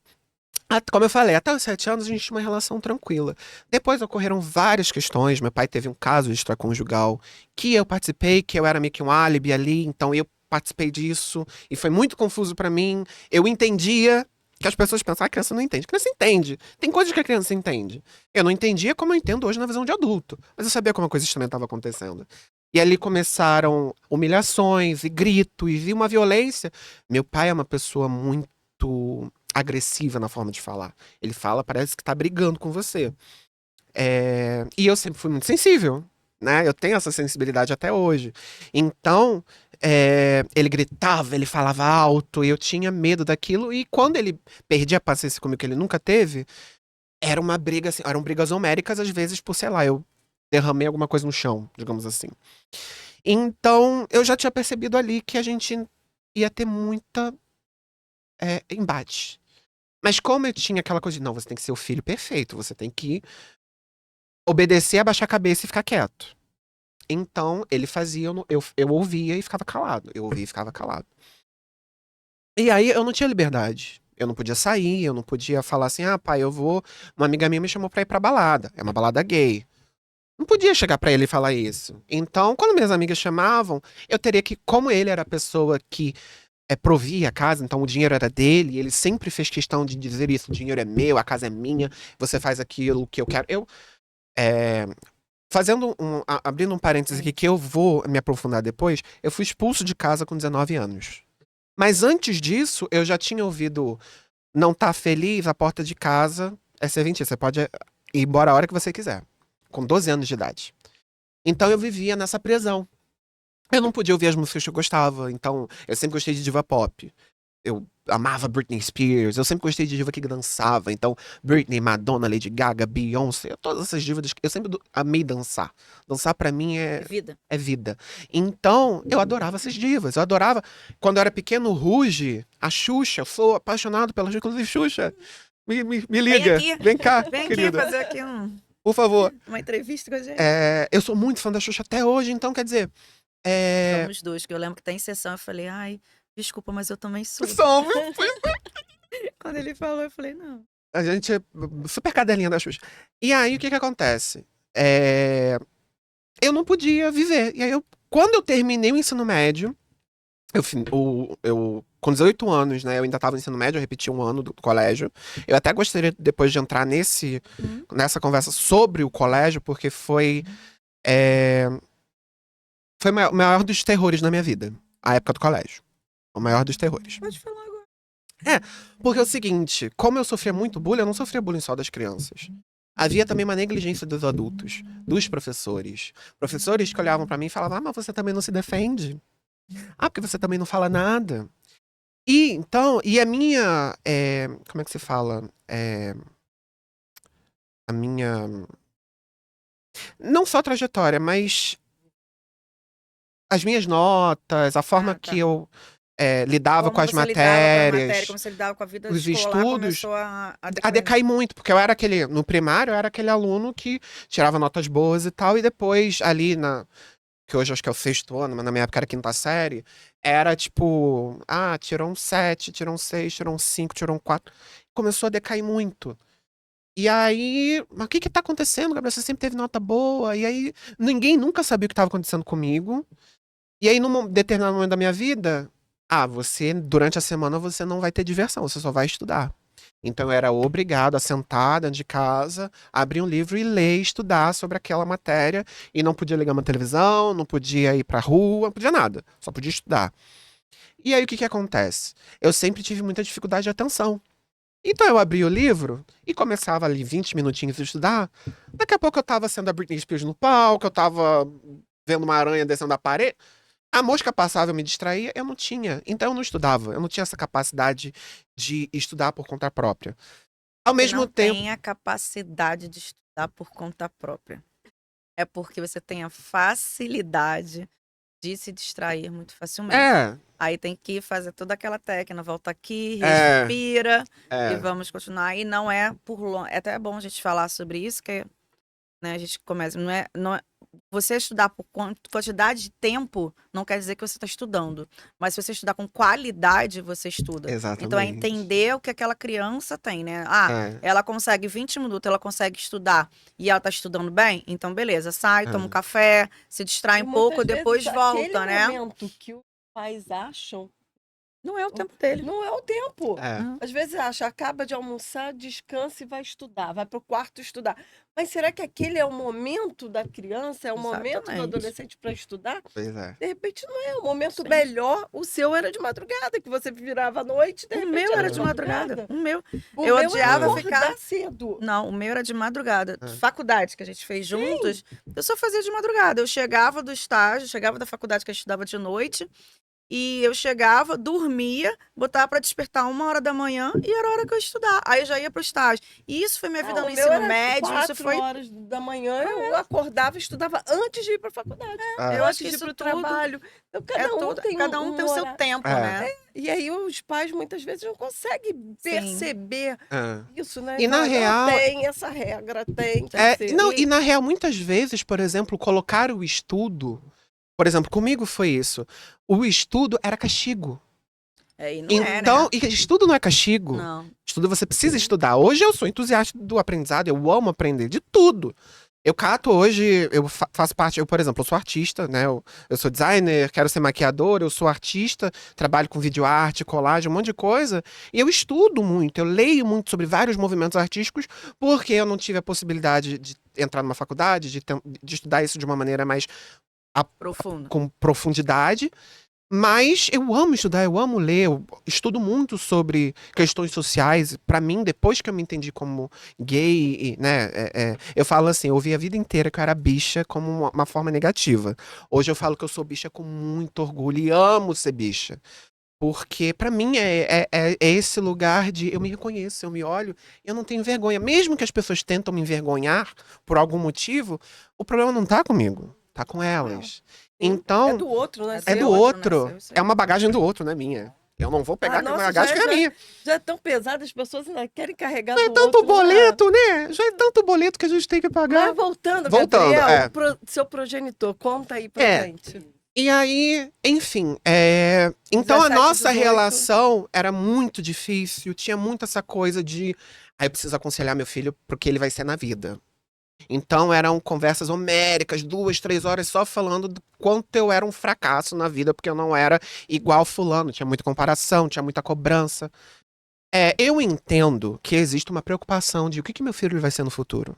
como eu falei, até os 7 anos a gente tinha uma relação tranquila. Depois ocorreram várias questões. Meu pai teve um caso extraconjugal que eu participei, que eu era meio que um álibi ali, então eu participei disso. E foi muito confuso pra mim. Eu entendia que as pessoas pensam, a criança não entende. A criança entende. Tem coisas que a criança entende. Eu não entendia como eu entendo hoje na visão de adulto. Mas eu sabia como a coisa estranha estava acontecendo. E ali começaram humilhações e gritos e uma violência. Meu pai é uma pessoa muito agressiva na forma de falar. Ele fala, parece que tá brigando com você. E eu sempre fui muito sensível, né? Eu tenho essa sensibilidade até hoje. Então, ele gritava, ele falava alto, e eu tinha medo daquilo. E quando ele perdia a paciência comigo, que ele nunca teve, era uma briga, assim, eram brigas homéricas, às vezes, por, sei lá, eu derramei alguma coisa no chão, digamos assim. Então, eu já tinha percebido ali que a gente ia ter muita embate. Mas como eu tinha aquela coisa de, não, você tem que ser o filho perfeito, você tem que obedecer, abaixar a cabeça e ficar quieto. Então, ele fazia, eu ouvia e ficava calado. Eu ouvia e ficava calado. E aí, eu não tinha liberdade. Eu não podia sair, eu não podia falar assim, pai, eu vou... Uma amiga minha me chamou pra ir pra balada. É uma balada gay. Não podia chegar pra ele e falar isso. Então, quando minhas amigas chamavam, eu teria que, como ele era a pessoa que provia a casa, então o dinheiro era dele, e ele sempre fez questão de dizer isso, o dinheiro é meu, a casa é minha, você faz aquilo que eu quero. Abrindo um parênteses aqui, que eu vou me aprofundar depois, eu fui expulso de casa com 19 anos. Mas antes disso, eu já tinha ouvido não tá feliz, a porta de casa é serventia, você pode ir embora a hora que você quiser, com 12 anos de idade. Então eu vivia nessa prisão. Eu não podia ouvir as músicas que eu gostava, então eu sempre gostei de diva pop. Eu amava Britney Spears, eu sempre gostei de diva que dançava, então Britney, Madonna, Lady Gaga, Beyoncé, todas essas divas, eu sempre amei dançar. Dançar pra mim é vida. Então, eu adorava essas divas, eu adorava, quando eu era pequeno, Ruge, a Xuxa, eu sou apaixonado pela Xuxa, inclusive Xuxa, me liga, vem cá, Vem querida. aqui fazer aqui por favor. Uma entrevista com a gente. Eu sou muito fã da Xuxa até hoje, então quer dizer... Somos dois, que eu lembro que tá em sessão, eu falei, ai, desculpa, mas eu também sou. Somos! Quando ele falou, eu falei, não. A gente é super cadelinha da Xuxa. E aí, o que acontece? Eu não podia viver. E aí, quando eu terminei o ensino médio, eu com 18 anos, né, eu ainda estava no ensino médio, eu repeti um ano do colégio. Eu até gostaria depois de entrar nessa conversa sobre o colégio, porque foi o maior dos terrores na minha vida. A época do colégio. O maior dos terrores. Pode falar agora. Porque é o seguinte, como eu sofria muito bullying, eu não sofria bullying só das crianças. Havia também uma negligência dos adultos, dos professores. Professores que olhavam pra mim e falavam, mas você também não se defende. Ah, porque você também não fala nada. E então, e a minha, como é que se fala? A minha, não só trajetória, mas as minhas notas, a forma Ah, que tá. eu lidava com Como as você lidava com a matéria, matérias, como você lidava com a vida os escolar, estudos, começou a a decair. decair muito, porque no primário eu era aquele aluno que tirava notas boas e tal, e depois ali que hoje acho que é o 6º ano, mas na minha época era 5ª série, era tipo, tirou um 7, tirou um 6, tirou um 5, tirou um 4. Começou a decair muito. E aí, mas o que que tá acontecendo, Gabriel? Você sempre teve nota boa. E aí, ninguém nunca sabia o que estava acontecendo comigo. E aí, num determinado momento da minha vida, durante a semana, você não vai ter diversão, você só vai estudar. Então, eu era obrigado a sentar dentro de casa, abrir um livro e ler, estudar sobre aquela matéria. E não podia ligar uma televisão, não podia ir pra rua, não podia nada. Só podia estudar. E aí, o que que acontece? Eu sempre tive muita dificuldade de atenção. Então eu abria o livro e começava ali 20 minutinhos a estudar. Daqui a pouco eu tava sendo a Britney Spears no palco, eu tava vendo uma aranha descendo da parede. A mosca passava, eu me distraía, eu não tinha. Então eu não estudava, eu não tinha essa capacidade de estudar por conta própria. Ao Você mesmo não tempo, tem a capacidade de estudar por conta própria. É porque você tem a facilidade de se distrair muito facilmente. é, Aí tem que fazer toda aquela técnica, volta aqui, é, respira e é, vamos continuar. E não é por longe. É até bom a gente falar sobre isso, que né, a gente começa. Não é, você estudar por quantidade de tempo não quer dizer que você está estudando. Mas se você estudar com qualidade, você estuda. Então é exatamente. entender o que aquela criança tem, né? É, Ela consegue 20 minutos, ela consegue estudar e ela está estudando bem? Então, beleza, sai, toma um é, café, se distrai E um pouco, muitas vezes depois aquele volta, né? momento que os pais acham Não é o tempo dele. não é o tempo. é. Uhum. Às vezes acha, acaba de almoçar, descansa e vai estudar, vai para o quarto estudar. Mas será que aquele é o momento da criança, é o momento do Exatamente. adolescente para estudar? Pois é. De repente não é o momento Sim. melhor, o seu era de madrugada, que você virava à noite, de O repente meu era era de de madrugada. madrugada. O meu. O Eu meu é odiava É. ficar. acordar cedo. Não, o meu era de madrugada. É. Faculdade que a gente fez juntos, eu só fazia de madrugada. Eu chegava do estágio, chegava da faculdade que eu estudava de noite, e eu chegava, dormia, botava para despertar 1 hora da manhã e era a hora que eu ia estudar. Aí eu já ia pro estágio. E isso foi minha vida Ah, no o meu ensino era médio, isso 4 foi. horas da manhã, eu acordava e estudava antes de ir para a faculdade, Eu acho antes que de ir isso para o tudo trabalho. Então, é cada um tudo. tem Cada um tem o seu horário. tempo, É. né? E aí os pais muitas vezes não conseguem perceber É. isso, né? E na Fala, não, real, tem essa regra, tem que ser. não, e na real, muitas vezes, por exemplo, colocar o estudo. Por exemplo, comigo foi isso. O estudo era castigo. E não é, Então, né? e estudo não é castigo. Não. Estudo você precisa estudar. Hoje eu sou entusiasta do aprendizado, eu amo aprender de tudo. Eu cato hoje, eu faço parte, eu, por exemplo, eu sou artista, né? Eu sou designer, quero ser maquiador, eu sou artista, trabalho com videoarte, colagem, um monte de coisa. E eu estudo muito, eu leio muito sobre vários movimentos artísticos, porque eu não tive a possibilidade de entrar numa faculdade, de estudar isso de uma maneira mais Profundo. com profundidade. Mas eu amo estudar, eu amo ler, eu estudo muito sobre questões sociais. Pra mim, depois que eu me entendi como gay, né, eu falo assim, eu ouvi a vida inteira que eu era bicha como uma forma negativa. Hoje eu falo que eu sou bicha com muito orgulho e amo ser bicha. Porque pra mim é esse lugar de eu me reconheço, eu me olho, eu não tenho vergonha. Mesmo que as pessoas tentam me envergonhar por algum motivo, o problema não tá comigo, tá com elas. É Então, do outro, né? é Seu, do outro, outro. né? Seu, É uma bagagem do outro, não é minha. Eu não vou pegar aquela nossa, bagagem que é minha. já é tão pesado, as pessoas ainda querem carregar Já é do tanto outro. boleto, né? Já é tanto boleto que a gente tem que pagar. Mas voltando, Voltando, Gabriel, seu progenitor, conta aí pra É. gente. E aí, enfim, então a 17, nossa 18. relação era muito difícil, tinha muito essa coisa de, eu preciso aconselhar meu filho porque ele vai ser na vida. Então eram conversas homéricas, 2, 3 horas só falando do quanto eu era um fracasso na vida, porque eu não era igual fulano, tinha muita comparação, tinha muita cobrança. Eu entendo que existe uma preocupação de o que meu filho vai ser no futuro.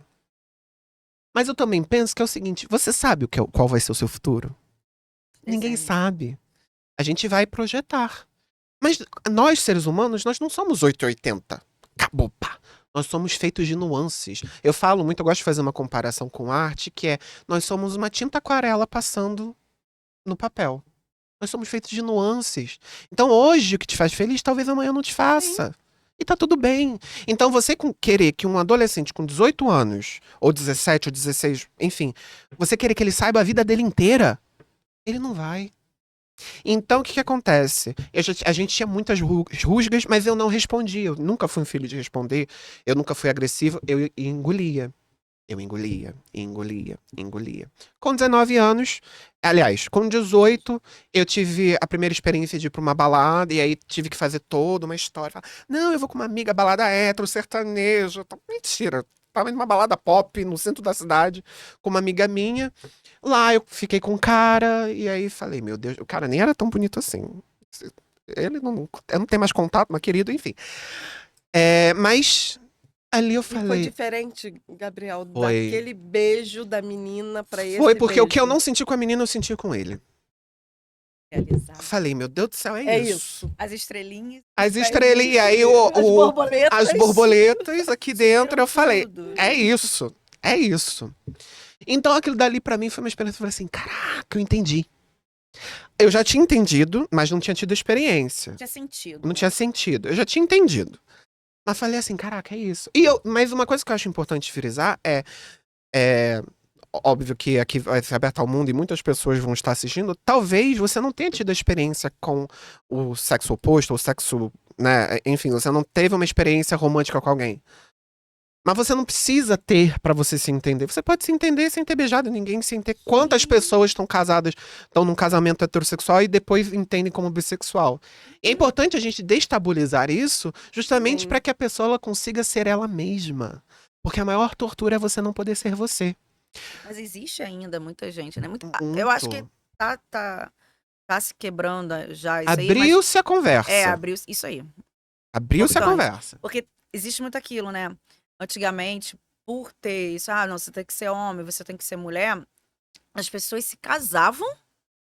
Mas eu também penso que é o seguinte, você sabe qual vai ser o seu futuro? Ninguém Desenho. sabe. A gente vai projetar. Mas nós, seres humanos, nós não somos 880. Acabou, pá. Nós somos feitos de nuances. Eu falo muito, eu gosto de fazer uma comparação com arte, que nós somos uma tinta aquarela passando no papel. Nós somos feitos de nuances. Então hoje o que te faz feliz, talvez amanhã não te faça. E tá tudo bem. Então você querer que um adolescente com 18 anos, ou 17, ou 16, enfim, você querer que ele saiba a vida dele inteira, ele não vai. Então, o que que acontece? A gente tinha muitas rusgas, mas eu não respondia. Eu nunca fui um filho de responder. Eu nunca fui agressivo. Eu engolia. Eu engolia, engolia, engolia. Com 19 anos, aliás, com 18, eu tive a primeira experiência de ir pra uma balada, e aí tive que fazer toda uma história. Falar, não, eu vou com uma amiga, balada hétero, sertanejo. Mentira. Tava indo numa balada pop no centro da cidade, com uma amiga minha. Lá eu fiquei com um cara, e aí falei, meu Deus, o cara nem era tão bonito assim. Ele não, eu não tenho mais contato, mas querido, enfim. Mas ali eu E foi falei, diferente, Gabriel, foi. daquele beijo da menina pra esse Foi porque o que eu beijo. não senti com a menina, eu senti com ele. Realizado. Falei, meu Deus do céu, é É isso. isso. As estrelinhas. As estrelinhas, aí As borboletas. as borboletas aqui dentro, eu falei, tudo. é isso, é isso. Então aquilo dali pra mim foi uma experiência, eu falei assim, caraca, eu entendi. Eu já tinha entendido, mas não tinha tido experiência. Tinha sentido. Não tinha sentido. Eu já tinha entendido. Mas falei assim, caraca, é isso. Mas uma coisa que eu acho importante frisar é óbvio que aqui vai ser aberto ao mundo e muitas pessoas vão estar assistindo. Talvez você não tenha tido a experiência com o sexo oposto, ou sexo, né? Enfim, você não teve uma experiência romântica com alguém. Mas você não precisa ter pra você se entender. Você pode se entender sem ter beijado ninguém, sem ter. Quantas pessoas estão casadas, estão num casamento heterossexual e depois entendem como bissexual? E é importante a gente destabilizar isso justamente Sim. pra que a pessoa ela consiga ser ela mesma. Porque a maior tortura é você não poder ser você. Mas existe ainda muita gente, né? Muito. Eu acho que tá se quebrando já isso aí, mas Abriu-se a conversa. abriu isso aí. Abriu-se a Importante. conversa. Porque existe muito aquilo, né? Antigamente, por ter isso, não, você tem que ser homem, você tem que ser mulher, as pessoas se casavam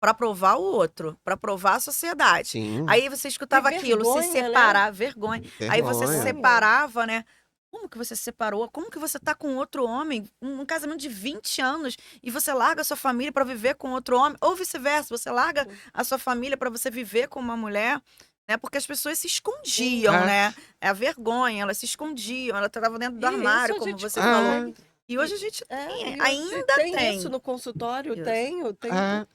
pra provar o outro, pra provar a sociedade. Sim. Aí você escutava E aquilo, se vergonha, né? separar, vergonha. Aí você se Vergonha. separava, né? Como que você se separou? Como que você tá com outro homem? Um casamento de 20 anos e você larga a sua família pra viver com outro homem? Ou vice-versa, você larga a sua família pra você viver com uma mulher, né? Porque as pessoas se escondiam, É. né? É a vergonha, elas se escondiam, ela tava dentro do E armário, isso a como gente você consegue. falou. E hoje a gente É, tem, e ainda tem tem. isso no consultório? Isso. Tenho.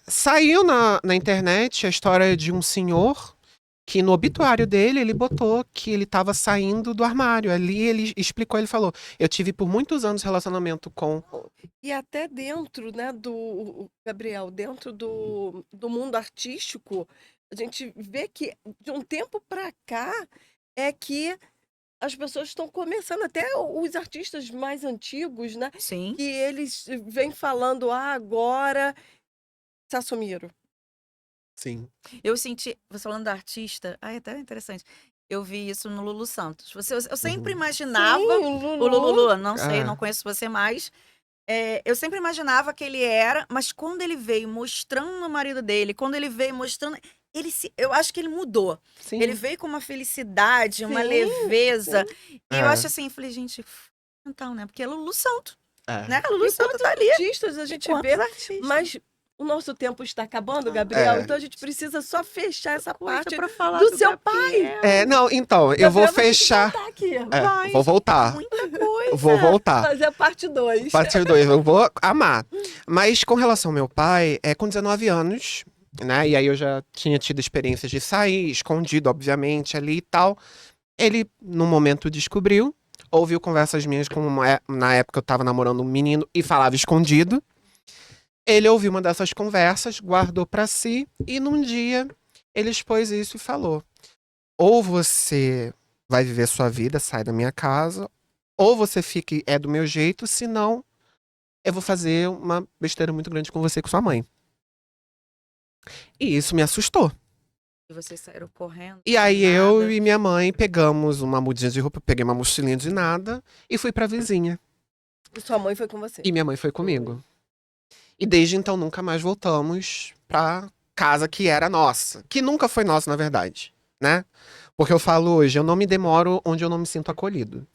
Saiu na internet a história de um senhor que no obituário dele, ele botou que ele estava saindo do armário. Ali ele explicou, ele falou, eu tive por muitos anos relacionamento com... E até dentro, né, Gabriel, dentro do mundo artístico, a gente vê que de um tempo para cá é que as pessoas estão começando, até os artistas mais antigos, né, Sim. que eles vêm falando, agora se assumiram. Sim. Eu senti, você falando da artista, é até interessante. Eu vi isso no Lulu Santos. Eu sempre imaginava. Sim, O Lulu, não sei, Ah. não conheço você mais. Eu sempre imaginava que ele era, mas quando ele veio mostrando o marido dele, quando ele veio mostrando. Eu acho que ele mudou. Sim. Ele veio com uma felicidade, uma Sim, leveza. E eu É. acho assim, eu falei, gente, então, né? Porque é Lulu Santos, É. né? Lulu E Santos quantos tá ali. artistas a gente Quantos vê, artistas? mas o nosso tempo está acabando, Gabriel, É. então a gente precisa só fechar essa parte pra falar do seu Gabriel. Não, então, eu vou Gabriel vai ter que fechar... voltar aqui. É, vou voltar. Muita coisa. Vou voltar. Fazer a parte 2. Parte 2, eu vou amar. Mas com relação ao meu pai, com 19 anos, né? E aí eu já tinha tido experiências de sair, escondido, obviamente, ali e tal. Ele, no momento, descobriu, ouviu conversas minhas na época eu tava namorando um menino e falava escondido. Ele ouviu uma dessas conversas, guardou pra si e num dia ele expôs isso e falou: ou você vai viver sua vida, sai da minha casa, ou você fica do meu jeito, senão eu vou fazer uma besteira muito grande com você e com sua mãe. E isso me assustou. E vocês saíram correndo. E aí nada. eu e minha mãe pegamos uma mudinha de roupa, peguei uma mochilinha de nada e fui pra vizinha. E sua mãe foi com você. E minha mãe foi comigo. E desde então nunca mais voltamos pra casa que era nossa. Que nunca foi nossa, na verdade, né? Porque eu falo hoje, eu não me demoro onde eu não me sinto acolhido.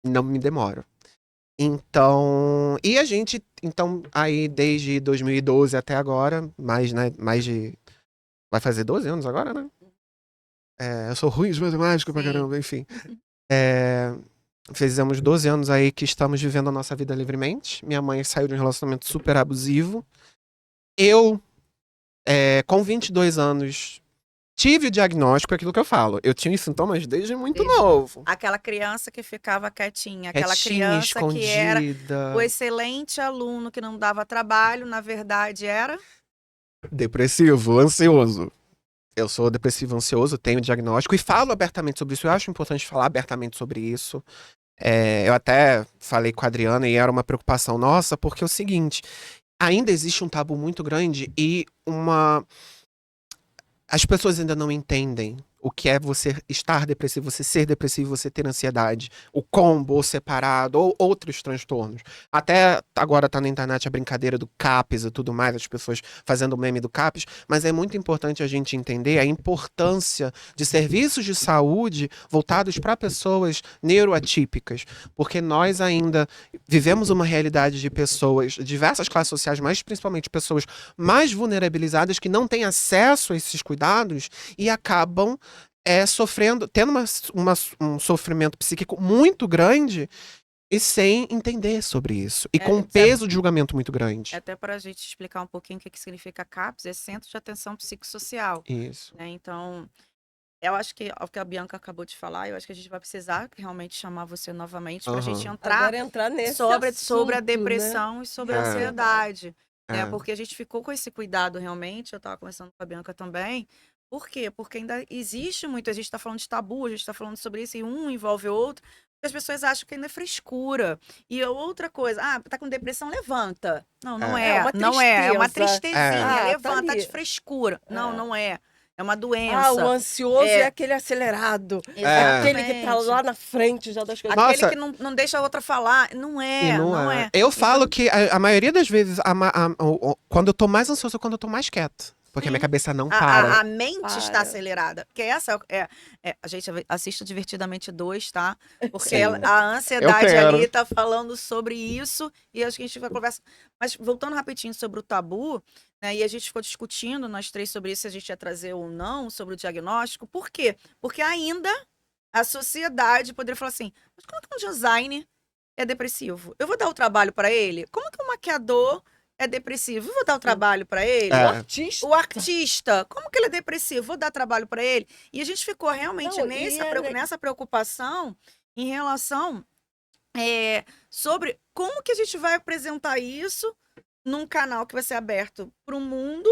Não me demoro. Então, e a gente, então, aí desde 2012 até agora, mais de Vai fazer 12 anos agora, né? Eu sou ruim de matemática pra Sim. caramba, enfim. Fizemos 12 anos aí que estamos vivendo a nossa vida livremente. Minha mãe saiu de um relacionamento super abusivo. Eu, com 22 anos, tive o diagnóstico, aquilo que eu falo. Eu tinha os sintomas desde muito Desde novo. Aquela criança que ficava quietinha, aquela Quietinha, criança que era escondida. o excelente aluno que não dava trabalho, na verdade era... Depressivo, ansioso. Eu sou depressivo ansioso, tenho diagnóstico e falo abertamente sobre isso. Eu acho importante falar abertamente sobre isso. Eu até falei com a Adriana e era uma preocupação nossa, porque é o seguinte, ainda existe um tabu muito grande e as pessoas ainda não entendem o que é você estar depressivo, você ser depressivo, você ter ansiedade, o combo, ou separado, ou outros transtornos. Até agora tá na internet a brincadeira do CAPS e tudo mais, as pessoas fazendo meme do CAPS, mas é muito importante a gente entender a importância de serviços de saúde voltados para pessoas neuroatípicas, porque nós ainda vivemos uma realidade de pessoas, diversas classes sociais, mas principalmente pessoas mais vulnerabilizadas que não têm acesso a esses cuidados e acabam sofrendo, tendo um sofrimento psíquico muito grande e sem entender sobre isso. E com um peso de julgamento muito grande. Até para a gente explicar um pouquinho o que significa CAPS, é Centro de Atenção Psicossocial. Isso. Né? Então, eu acho que o que a Bianca acabou de falar, eu acho que a gente vai precisar realmente chamar você novamente para a gente Agora entrar entrar nesse sobre a assunto, depressão e sobre a ansiedade. Né? É. Porque a gente ficou com esse cuidado realmente, eu estava conversando com a Bianca também. Por quê? Porque ainda existe muito, a gente está falando de tabu, a gente está falando sobre isso e um envolve o outro, porque as pessoas acham que ainda é frescura. E outra coisa, tá com depressão, levanta. Não, não É uma não é uma tristeza. tristezinha, Tá levanta, tá ali. de frescura. Não, não é. É uma o doença. ansioso é aquele acelerado. Aquele que tá Exatamente. lá na frente já das coisas. Nossa. Aquele que não deixa a outra falar. Não é, E não é. Eu falo que a maioria das vezes, quando eu tô mais ansioso é quando eu tô mais quieto. Porque a minha cabeça não para. A mente está acelerada. Porque essa a gente assiste Divertidamente 2, tá? Porque Sim. a ansiedade Eu quero. ali tá falando sobre isso e acho que a gente vai conversar. Mas voltando rapidinho sobre o tabu, né? E a gente ficou discutindo, nós três, sobre isso, se a gente ia trazer ou não, sobre o diagnóstico. Por quê? Porque ainda a sociedade poderia falar assim, mas como que um designer é depressivo? Eu vou dar o trabalho para ele? Como que um maquiador é depressivo? Eu vou dar o trabalho para ele? O artista, como que ele é depressivo? Vou dar trabalho para ele? E a gente ficou realmente nessa preocupação em relação sobre como que a gente vai apresentar isso num canal que vai ser aberto para o mundo,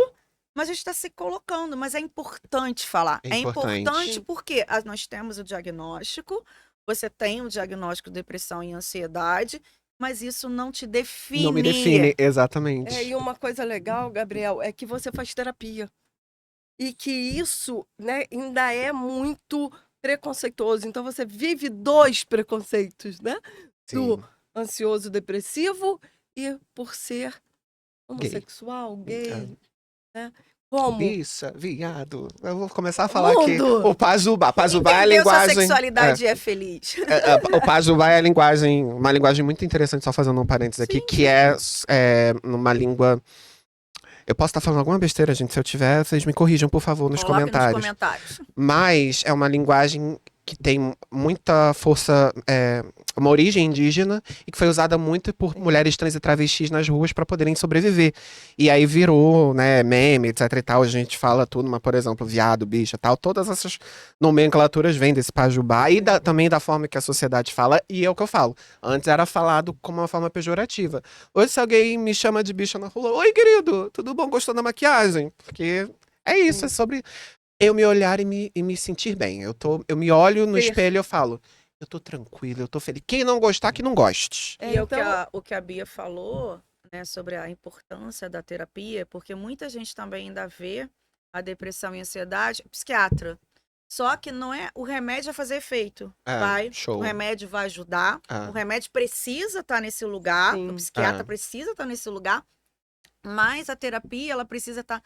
mas a gente está se colocando, mas é importante falar. É importante. Porque nós temos o diagnóstico, você tem o diagnóstico de depressão e ansiedade, mas isso não te define. Não me define, exatamente. E uma coisa legal, Gabriel, é que você faz terapia. E que isso, né, ainda é muito preconceituoso. Então você vive dois preconceitos, né? Do ansioso depressivo e por ser homossexual, gay, né? Como? Bicha, viado. Eu vou começar a falar aqui. Mundo. O Pazubá. Pazubá é a Entendeu? linguagem. Sua sexualidade é feliz. O Pazubá é uma linguagem muito interessante, só fazendo um parênteses aqui, que é numa língua. Eu posso estar falando alguma besteira, gente. Se eu tiver, vocês me corrijam, por favor, nos Coloque comentários. nos comentários. Mas é uma linguagem que tem muita força, uma origem indígena e que foi usada muito por mulheres trans e travestis nas ruas para poderem sobreviver. E aí virou, né, meme, etc e tal, a gente fala tudo, mas, por exemplo, viado, bicha, tal, todas essas nomenclaturas vêm desse pajubá e também da forma que a sociedade fala, e é o que eu falo. Antes era falado como uma forma pejorativa. Hoje, se alguém me chama de bicha na rua, oi, querido, tudo bom? Gostou da maquiagem? Porque é isso, é sobre eu me olhar e me sentir bem. Eu me olho no espelho e eu falo, eu tô tranquilo, eu tô feliz. Quem não gostar, que não goste. E o que a Bia falou, né, sobre a importância da terapia, porque muita gente também ainda vê a depressão e a ansiedade, psiquiatra. Só que não é o remédio vai fazer efeito. O remédio vai ajudar. O remédio precisa estar nesse lugar. Sim. O psiquiatra precisa estar nesse lugar. Mas a terapia, ela precisa estar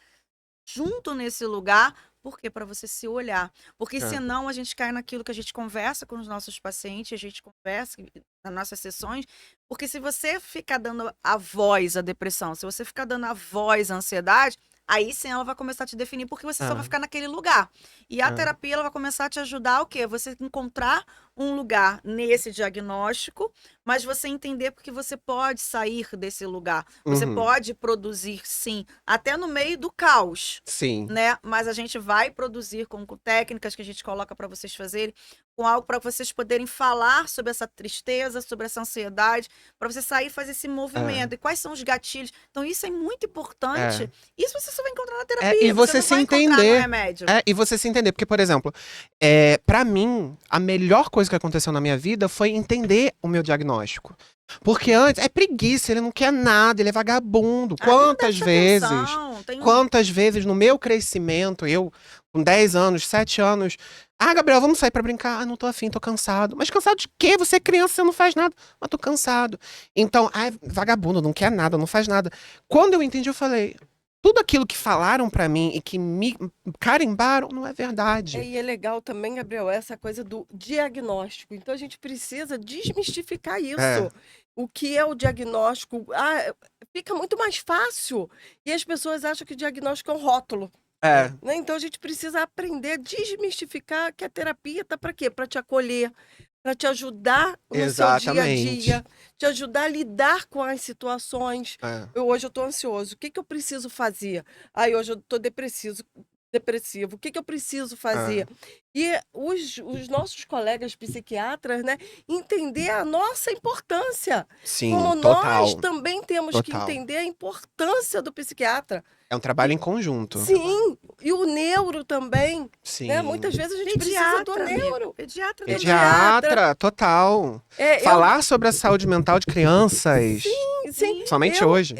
junto nesse lugar. Por quê? Para você se olhar. Porque senão a gente cai naquilo que a gente conversa com os nossos pacientes, a gente conversa nas nossas sessões. Porque se você ficar dando a voz à depressão, se você ficar dando a voz à ansiedade, Aí sim ela vai começar a te definir, porque você só vai Ah. ficar naquele lugar. E a Ah. terapia, ela vai começar a te ajudar o quê? Você encontrar um lugar nesse diagnóstico, mas você entender porque você pode sair desse lugar. Você Uhum. pode produzir, sim, até no meio do caos, Sim. né? Mas a gente vai produzir com técnicas que a gente coloca para vocês fazerem, com algo para vocês poderem falar sobre essa tristeza, sobre essa ansiedade, para você sair e fazer esse movimento. E quais são os gatilhos? Então, isso é muito importante. Isso você só vai encontrar na terapia. E você não se vai encontrar no entender. remédio. E você se entender. Porque, por exemplo, pra mim, a melhor coisa que aconteceu na minha vida foi entender o meu diagnóstico. Porque antes, é preguiça, ele não quer nada, ele é vagabundo. Quantas vezes, quantas vezes no meu crescimento, eu com 10 anos, 7 anos, Gabriel, vamos sair pra brincar? Não tô afim, tô cansado. Mas cansado de quê? Você é criança, você não faz nada. Mas tô cansado. Então, vagabundo, não quer nada, não faz nada. Quando eu entendi, eu falei, tudo aquilo que falaram pra mim e que me carimbaram não é verdade. E é legal também, Gabriel, essa coisa do diagnóstico. Então a gente precisa desmistificar isso. O que é o diagnóstico? Fica muito mais fácil. E as pessoas acham que o diagnóstico é um rótulo. Né? Então a gente precisa aprender a desmistificar que a terapia tá para quê? Para te acolher, para te ajudar no seu dia a dia, te ajudar a lidar com as situações. Hoje eu tô ansioso, o que eu preciso fazer? Hoje eu tô depressivo. O que eu preciso fazer? E os nossos colegas psiquiatras, né, entender a nossa importância. Sim, Como total. nós também temos que entender a importância do psiquiatra. É um trabalho em conjunto. Sim, e o neuro também. Sim. Né? Muitas vezes a gente precisa do neuro. Pediatra, total. Falar sobre a saúde mental de crianças. Sim. Somente hoje.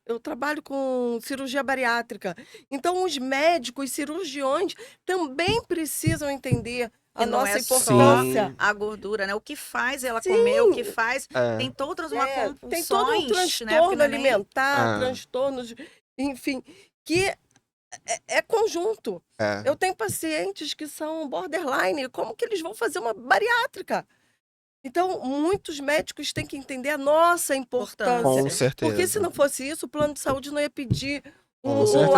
Eu trabalho com cirurgia bariátrica. Então, os médicos, cirurgiões também precisam entender a nossa importância. A gordura, né? O que faz ela comer, o que faz. Tem todas uma compulsões, tem todo um transtorno alimentar, transtornos, enfim, que é conjunto. Eu tenho pacientes que são borderline, como que eles vão fazer uma bariátrica? Então, muitos médicos têm que entender a nossa importância. Com certeza. Porque se não fosse isso, o plano de saúde não ia pedir um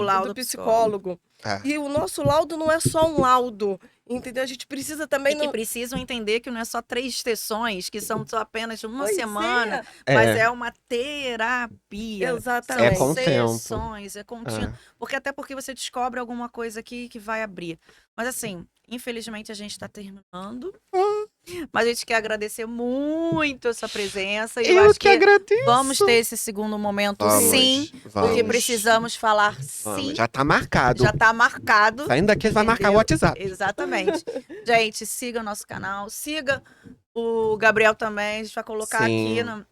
laudo do psicólogo. E o nosso laudo não é só um laudo, entendeu? A gente precisa também... que precisam entender que não é só 3 sessões, que são só apenas uma semana, mas é uma terapia. Exatamente. São sessões, é contínuo. Até porque você descobre alguma coisa aqui que vai abrir. Mas assim, infelizmente a gente está terminando. Mas a gente quer agradecer muito a sua presença. E eu que agradeço. Vamos ter esse segundo momento, sim. Porque precisamos falar sim. Já tá marcado. Já tá marcado. Saindo daqui, vai marcar o WhatsApp. Exatamente. Gente, siga o nosso canal. Siga o Gabriel também. A gente vai colocar aqui no...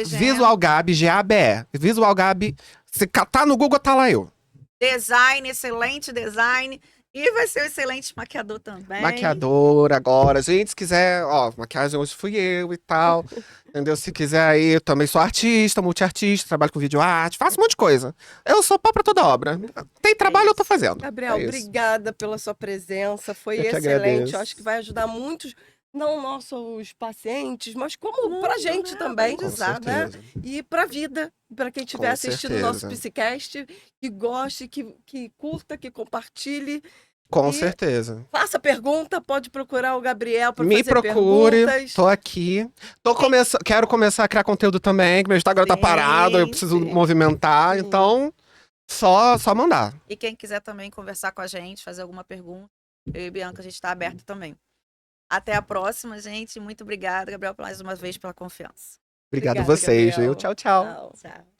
Visual Gabi, G-A-B-E. Visual Gabi. Se catar no Google, tá lá eu. Design, excelente design. E vai ser um excelente maquiador também. Maquiador agora. Gente, se quiser, maquiagem hoje fui eu e tal. Entendeu? Se quiser aí, eu também sou artista, multiartista, trabalho com vídeo arte, faço um monte de coisa. Eu sou pau pra toda obra. Tem trabalho, eu tô fazendo. Gabriel, obrigada pela sua presença. Foi excelente. Eu acho que vai ajudar muitos, não nossos pacientes, mas como pra gente também, né? E pra vida, pra quem estiver assistindo o nosso Psicast, que goste, que curta, que compartilhe. Com certeza. Faça pergunta, pode procurar o Gabriel para fazer perguntas. Me procure, tô aqui. Quero começar a criar conteúdo também, que meu Instagram tá parado, eu preciso movimentar, então só mandar. E quem quiser também conversar com a gente, fazer alguma pergunta, eu e Bianca, a gente tá aberto também. Até a próxima, gente. Muito obrigada, Gabriel, mais uma vez pela confiança. Obrigado a vocês, viu? Tchau, tchau. Tchau.